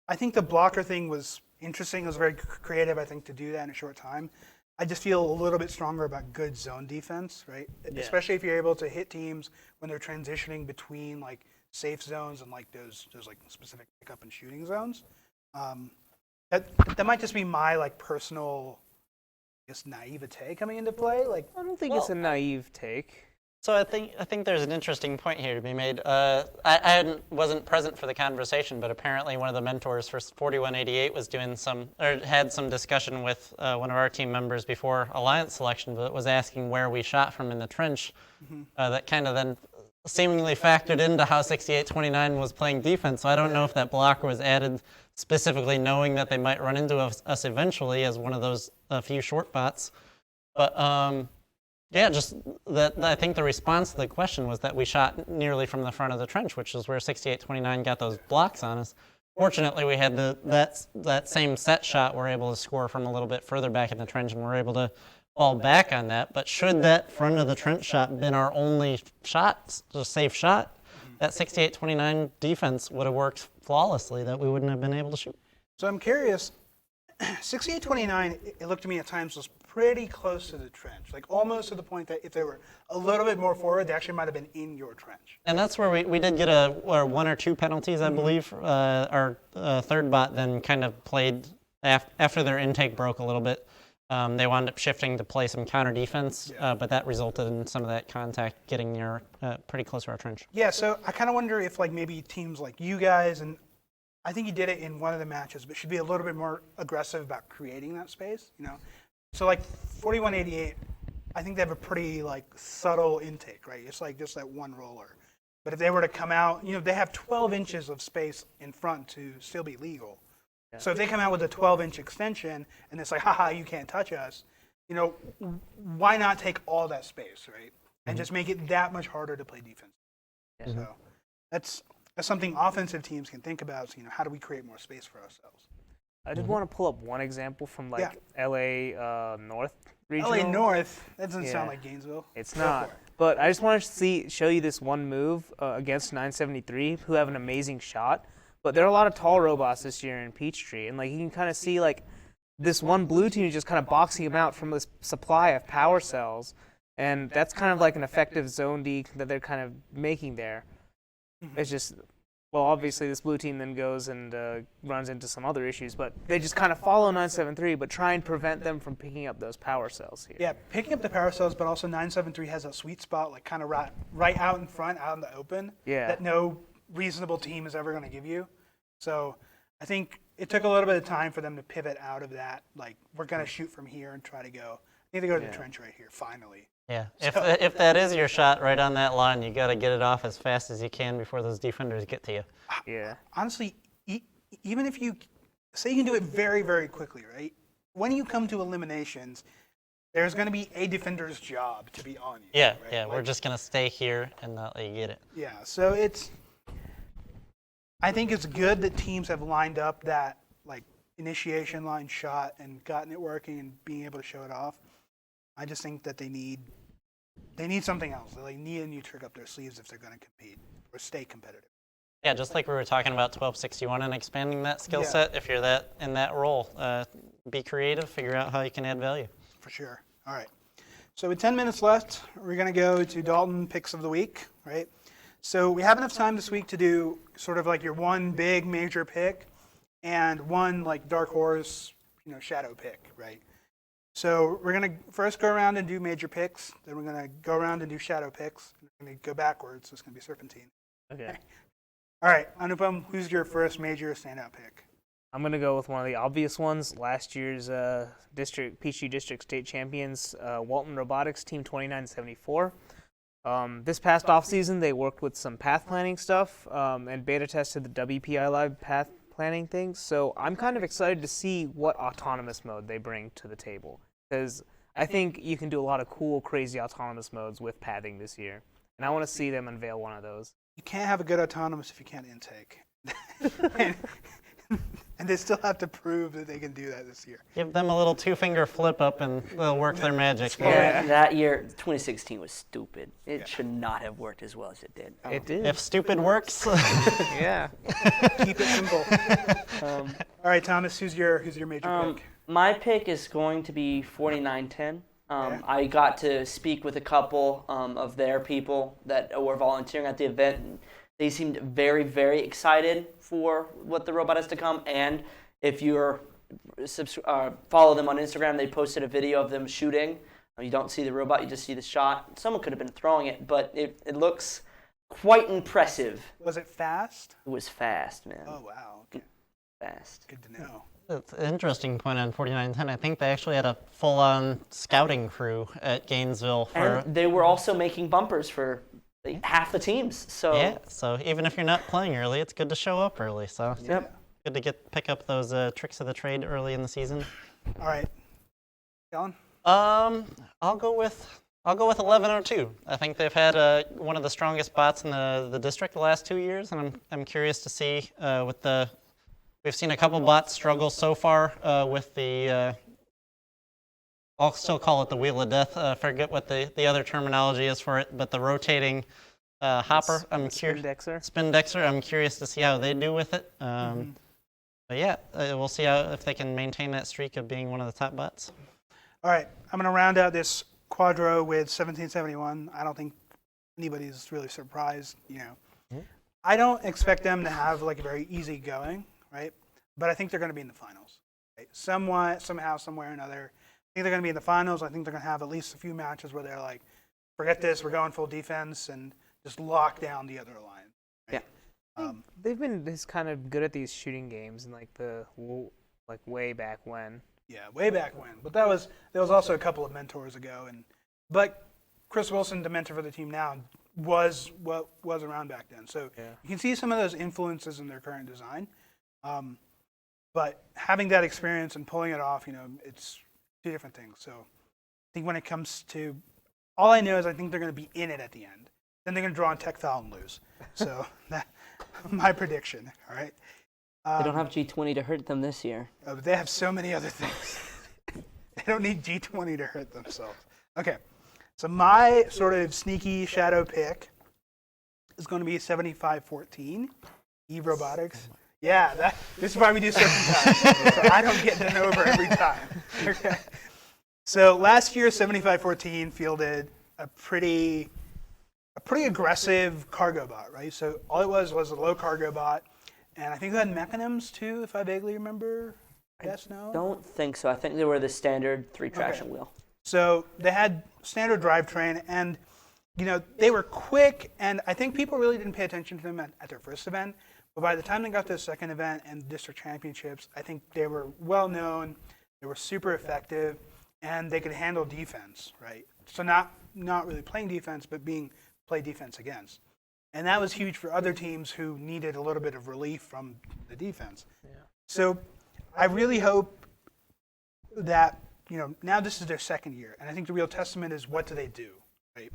I think the blocker thing was interesting. It was very creative, I think, to do that in a short time. I just feel a little bit stronger about good zone defense, right? Yeah. Especially if you're able to hit teams when they're transitioning between like safe zones and like those like specific pickup and shooting zones. That might just be my like personal, I guess, naivete coming into play. Like, I don't think it's a naive take. So I think there's an interesting point here to be made. I wasn't present for the conversation, but apparently one of the mentors for 4188 was doing had some discussion with one of our team members before alliance selection, but was asking where we shot from in the trench. That kind of then seemingly factored into how 6829 was playing defense. So I don't know if that blocker was added specifically knowing that they might run into us eventually as one of those few short bots. But yeah, just that I think the response to the question was that we shot nearly from the front of the trench, which is where 6829 got those blocks on us. Fortunately, we had that same set shot. We're able to score from a little bit further back in the trench, and we're able to fall back on that. But should that front of the trench shot been our only shot, a safe shot, that 6829 defense would have worked flawlessly, that we wouldn't have been able to shoot. So I'm curious, 6829, it looked to me at times was pretty close to the trench, like almost to the point that if they were a little bit more forward, they actually might have been in your trench. And that's where we did get one or two penalties, I believe. Our third bot then kind of played, after their intake broke a little bit, they wound up shifting to play some counter defense, but that resulted in some of that contact getting near pretty close to our trench. Yeah, so I kind of wonder if like maybe teams like you guys, and I think you did it in one of the matches, but should be a little bit more aggressive about creating that space, you know? So like 4188, I think they have a pretty like subtle intake, right? It's like just that one roller. But if they were to come out, you know, they have 12 inches of space in front to still be legal. Yeah. So if they come out with a 12-inch extension and it's like, haha, you can't touch us, you know, why not take all that space, right? And just make it that much harder to play defense. So that's something offensive teams can think about. So, you know, how do we create more space for ourselves? I did want to pull up one example from like LA North regional. LA North, that doesn't sound like Gainesville. It's not. But I just wanted to show you this one move against 973, who have an amazing shot. But there are a lot of tall robots this year in Peachtree, and like you can kind of see like this one blue team is just kind of boxing them out from this supply of power cells, and that's kind of like an effective zone D that they're kind of making there. It's just, well, obviously this blue team then goes and runs into some other issues, but they just kind of follow 973, but try and prevent them from picking up those power cells here. Yeah, picking up the power cells, but also 973 has a sweet spot, like kind of right out in front, out in the open, Yeah. that no reasonable team is ever going to give you. So I think it took a little bit of time for them to pivot out of that. Like, we're going to shoot from here and try to go. I need to go to the trench right here, finally. Yeah, if that is your shot right on that line, you got to get it off as fast as you can before those defenders get to you. Yeah. Honestly, even if you say you can do it very, very quickly, right? When you come to eliminations, there's going to be a defender's job to be on you. Yeah, right? yeah, Like, we're just going to stay here and not let you get it. Yeah, so I think it's good that teams have lined up that like initiation line shot and gotten it working and being able to show it off. I just think that they need something else. They need a new trick up their sleeves if they're going to compete or stay competitive. Yeah, just like we were talking about 1261 and expanding that skill Yeah. set. If you're in that role, be creative, figure out how you can add value. For sure. All right. So with 10 minutes left, we're going to go to Dalton picks of the week, right? So we have enough time this week to do sort of like your one big major pick and one like dark horse, shadow pick, right? So we're going to first go around and do major picks. Then we're going to go around and do shadow picks. We're going to go backwards, so it's going to be serpentine. Okay. All right, Anupam, who's your first major standout pick? I'm going to go with one of the obvious ones. Last year's Peachtree District State Champions, Walton Robotics, Team 2974. This past offseason, they worked with some path planning stuff and beta tested the WPI Live path planning things. So I'm kind of excited to see what autonomous mode they bring to the table, because I think you can do a lot of cool, crazy autonomous modes with pathing this year. And I want to see them unveil one of those. You can't have a good autonomous if you can't intake. And they still have to prove that they can do that this year. Give them a little two-finger flip up and they'll work their magic. Yeah. That year, 2016 was stupid. It should not have worked as well as it did. It did. If stupid works. Yeah. Keep it simple. All right, Thomas, who's your major pick? My pick is going to be 4910. I got to speak with a couple of their people that were volunteering at the event. And they seemed very, very excited for what the robot is to come. And if you follow them on Instagram, they posted a video of them shooting. You don't see the robot, you just see the shot. Someone could have been throwing it, but it looks quite impressive. Was it fast? It was fast, man. Oh, wow. Okay. Fast. Good to know. That's an interesting point on 4910. I think they actually had a full-on scouting crew at Gainesville. And they were also making bumpers for half the teams. So Yeah, so even if you're not playing early, it's good to show up early. So Yep. good to pick up those tricks of the trade early in the season. All right. Kellen? I'll go with 1102. I think they've had one of the strongest bots in the district the last 2 years, and I'm curious to see we've seen a couple bots struggle so far with the. I'll still call it the Wheel of Death. I forget what the other terminology is for it, but the rotating hopper. I'm curious. Spindexer. I'm curious to see how they do with it. But yeah, we'll see if they can maintain that streak of being one of the top bots. All right. I'm going to round out this quadro with 1771. I don't think anybody's really surprised, I don't expect them to have like a very easy going, right? But I think they're going to be in the finals. Right? Somewhat, somehow, somewhere or another. I think they're going to be in the finals. I think they're going to have at least a few matches where they're like, forget this, we're going full defense and just lock down the other line. Right? Yeah. They've been just kind of good at these shooting games and way back when. Yeah, way back when. But there was also a couple of mentors ago, but Chris Wilson, the mentor for the team now, was around back then. So you can see some of those influences in their current design. But having that experience and pulling it off, it's two different things. So I think when it comes to, all I know is I think they're going to be in it at the end. Then they're going to draw on tech foul and lose. So that's my prediction. All right. They don't have G20 to hurt them this year. But they have so many other things. They don't need G20 to hurt themselves. Okay. So my sort of sneaky shadow pick is going to be 7514, Eve Robotics. Yeah, this is why we do circumcising. So I don't get done over every time. Okay. So last year, 7514 fielded a pretty aggressive cargo bot, right? So all it was a low cargo bot, and I think they had mechanisms too, if I vaguely remember. Yes, no? Don't think so. I think they were the standard 3-traction Okay. wheel. So they had standard drivetrain, and they were quick, and I think people really didn't pay attention to them at their first event. But by the time they got to the second event and district championships, I think they were well known, they were super effective, and they could handle defense, right? So not really playing defense, but being played defense against. And that was huge for other teams who needed a little bit of relief from the defense. Yeah. So I really hope that, now this is their second year, and I think the real testament is what do they do, right?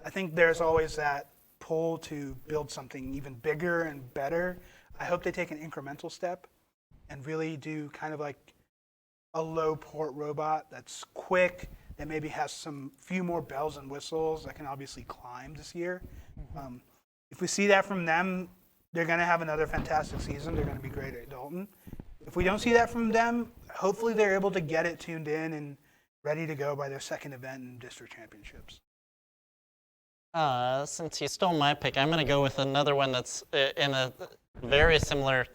I think there's always that pull to build something even bigger and better. I hope they take an incremental step and really do kind of like a low port robot that's quick, that maybe has some few more bells and whistles that can obviously climb this year. If we see that from them, they're going to have another fantastic season. They're going to be great at Dalton. If we don't see that from them, hopefully they're able to get it tuned in and ready to go by their second event in district championships. Since you stole my pick, I'm going to go with another one that's in a very similar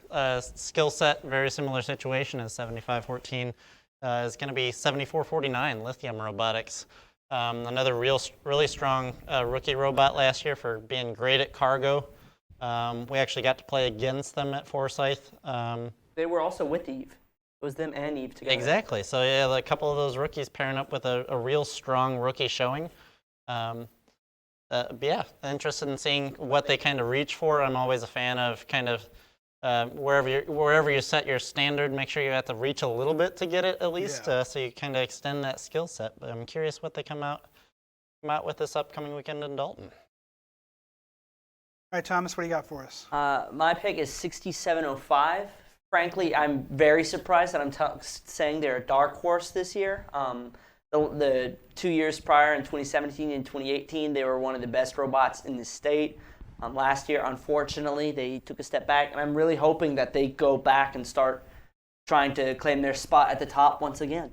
skill set, very similar situation as 7514. Is going to be 7449, Lithium Robotics. Another really strong rookie robot last year for being great at cargo. We actually got to play against them at Forsyth. They were also with Eve. It was them and Eve together. Exactly. So yeah, a couple of those rookies pairing up with a real strong rookie showing. But yeah, interested in seeing what they kind of reach for. I'm always a fan of kind of wherever you set your standard, make sure you have to reach a little bit to get it at least, so you kind of extend that skill set. But I'm curious what they come out with this upcoming weekend in Dalton. All right, Thomas, what do you got for us? My pick is 6705. Frankly, I'm very surprised that I'm saying they're a dark horse this year. The 2 years prior, in 2017 and 2018, they were one of the best robots in the state. Last year, unfortunately, they took a step back, and I'm really hoping that they go back and start trying to claim their spot at the top once again.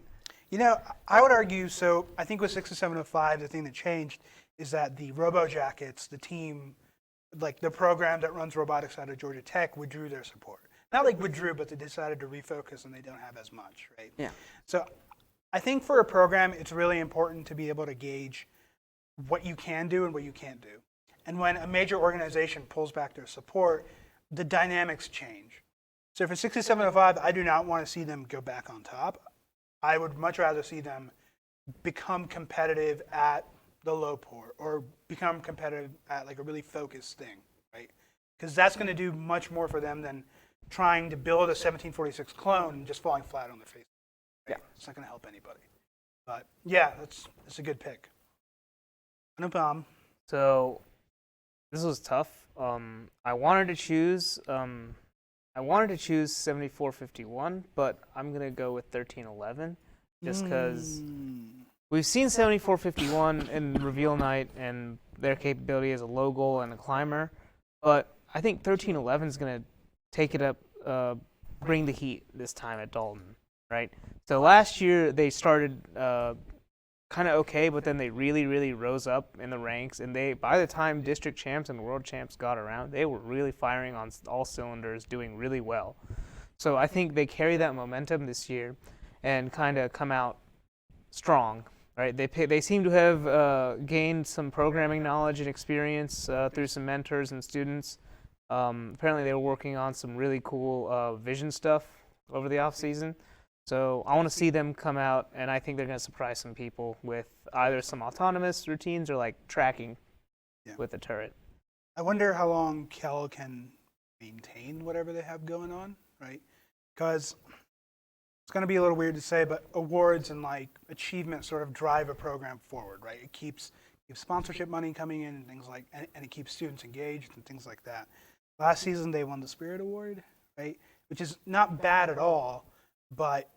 I would argue, so I think with 6705, the thing that changed is that the Robo Jackets, the team, like the program that runs robotics out of Georgia Tech, withdrew their support. Not like withdrew, but they decided to refocus, and they don't have as much, right? Yeah. So I think for a program, it's really important to be able to gauge what you can do and what you can't do. And when a major organization pulls back their support, the dynamics change. So for 6705, I do not want to see them go back on top. I would much rather see them become competitive at the low port or become competitive at like a really focused thing, right? Because that's going to do much more for them than trying to build a 1746 clone and just falling flat on their face. Right? Yeah. It's not going to help anybody. But yeah, that's a good pick. Anupam. So this was tough. I wanted to choose 7451, but I'm gonna go with 1311, just because we've seen 7451 in reveal night and their capability as a low goal and a climber, but I think 1311 is gonna take it up, bring the heat this time at Dalton, right? So last year they started kind of okay, but then they really rose up in the ranks, and by the time district champs and world champs got around, they were really firing on all cylinders, doing really well. So I think they carry that momentum this year and kind of come out strong, right? They seem to have gained some programming knowledge and experience through some mentors and students. Apparently they were working on some really cool vision stuff over the off season. So I want to see them come out, and I think they're going to surprise some people with either some autonomous routines or like tracking with the turret. I wonder how long Kellen can maintain whatever they have going on, right? Because it's going to be a little weird to say, but awards and like achievements sort of drive a program forward, right? It keeps sponsorship money coming in and things like, and it keeps students engaged and things like that. Last season they won the Spirit Award, right? Which is not bad at all, but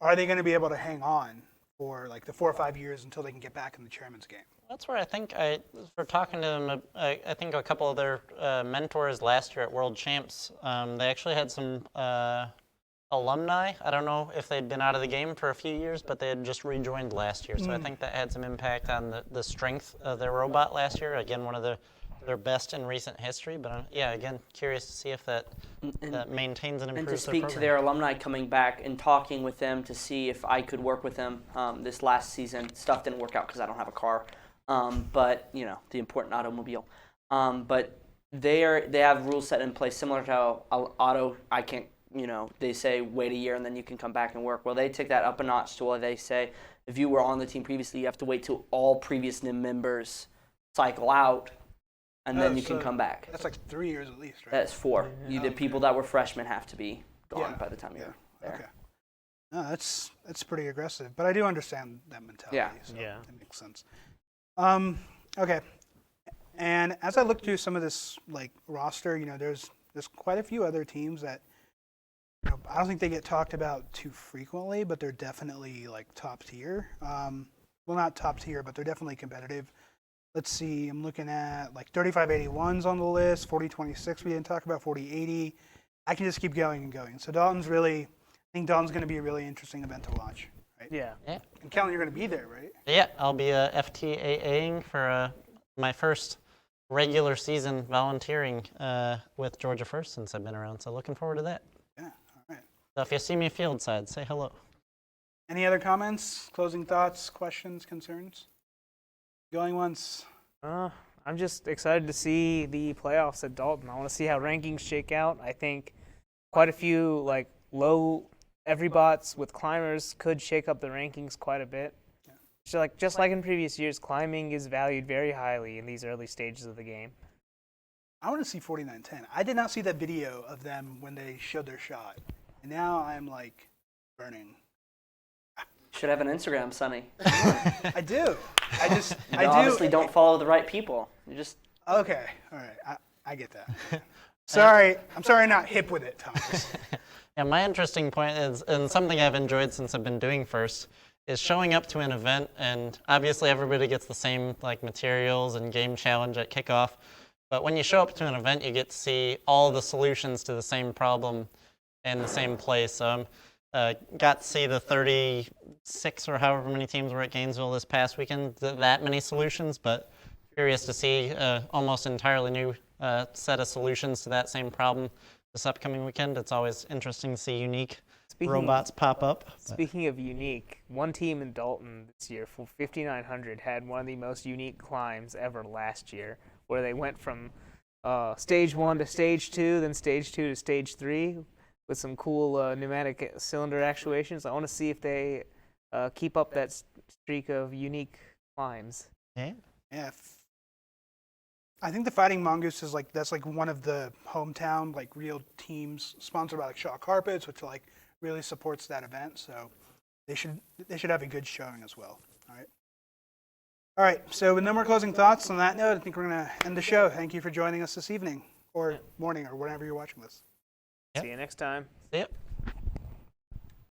are they going to be able to hang on for like the 4 or 5 years until they can get back in the chairman's game. That's where I think for talking to them, I think a couple of their mentors last year at World Champs, they actually had some alumni. I don't know if they'd been out of the game for a few years, but they had just rejoined last year. So I think that had some impact on the strength of their robot last year. Again, one of their best in recent history. But yeah, again, curious to see if that maintains and improves And to their speak to program. their alumni coming back and talking with them to see if I could work with them this last season. Stuff didn't work out because I don't have a car, but you know, the important automobile. But they have rules set in place similar to how auto. I can't. You know, they say wait a year and then you can come back and work. Well, they take that up a notch to where they say if you were on the team previously, you have to wait till all previous NIM members cycle out, and then you can come back. That's like 3 years at least, right? That's 4. The people that were freshmen have to be gone by the time you're there. Okay. No, that's pretty aggressive, but I do understand that mentality. Yeah. So Yeah. that makes sense. Okay. And as I look through some of this like roster, you know, there's quite a few other teams that, you know, I don't think they get talked about too frequently, but they're definitely like top tier. Well, not top tier, but they're definitely competitive. Let's see, I'm looking at like 3581's on the list, 4026 we didn't talk about, 4080. I can just keep going and going. So I think Dalton's going to be a really interesting event to watch, right? Yeah. Yeah. And Kellen, you're going to be there, right? Yeah, I'll be FTAAing for my first regular season volunteering with Georgia First since I've been around. So looking forward to that. Yeah, all right. So if you see me field side, say hello. Any other comments, closing thoughts, questions, concerns? Going once. I'm just excited to see the playoffs at Dalton. I want to see how rankings shake out. I think quite a few like low everybots with climbers could shake up the rankings quite a bit. Yeah. So just like in previous years, climbing is valued very highly in these early stages of the game. I want to see 4910. I did not see that video of them when they showed their shot. And now I'm like burning. Should have an Instagram, Sonny. I do. I do. Obviously don't follow the right people. You just Okay. All right. I get that. Sorry. I'm sorry I'm not hip with it, Thomas. Yeah, my interesting point is, and something I've enjoyed since I've been doing First, is showing up to an event, and obviously everybody gets the same like materials and game challenge at kickoff. But when you show up to an event, you get to see all the solutions to the same problem in the same place. So got to see the 36 or however many teams were at Gainesville this past weekend, that many solutions, but curious to see almost entirely new set of solutions to that same problem this upcoming weekend. It's always interesting to see unique robots pop up. Speaking of unique, one team in Dalton this year, for 5,900, had one of the most unique climbs ever last year, where they went from stage 1 to stage 2, then stage 2 to stage 3, with some cool pneumatic cylinder actuations. I want to see if they keep up that streak of unique climbs. Yeah. Yeah. I think the Fighting Mongoose is that's one of the hometown real teams sponsored by Shaw Carpets, which really supports that event. So they should have a good showing as well. All right. So with no more closing thoughts on that note, I think we're gonna end the show. Thank you for joining us this evening or morning or whenever you're watching this. See you next time. Yep.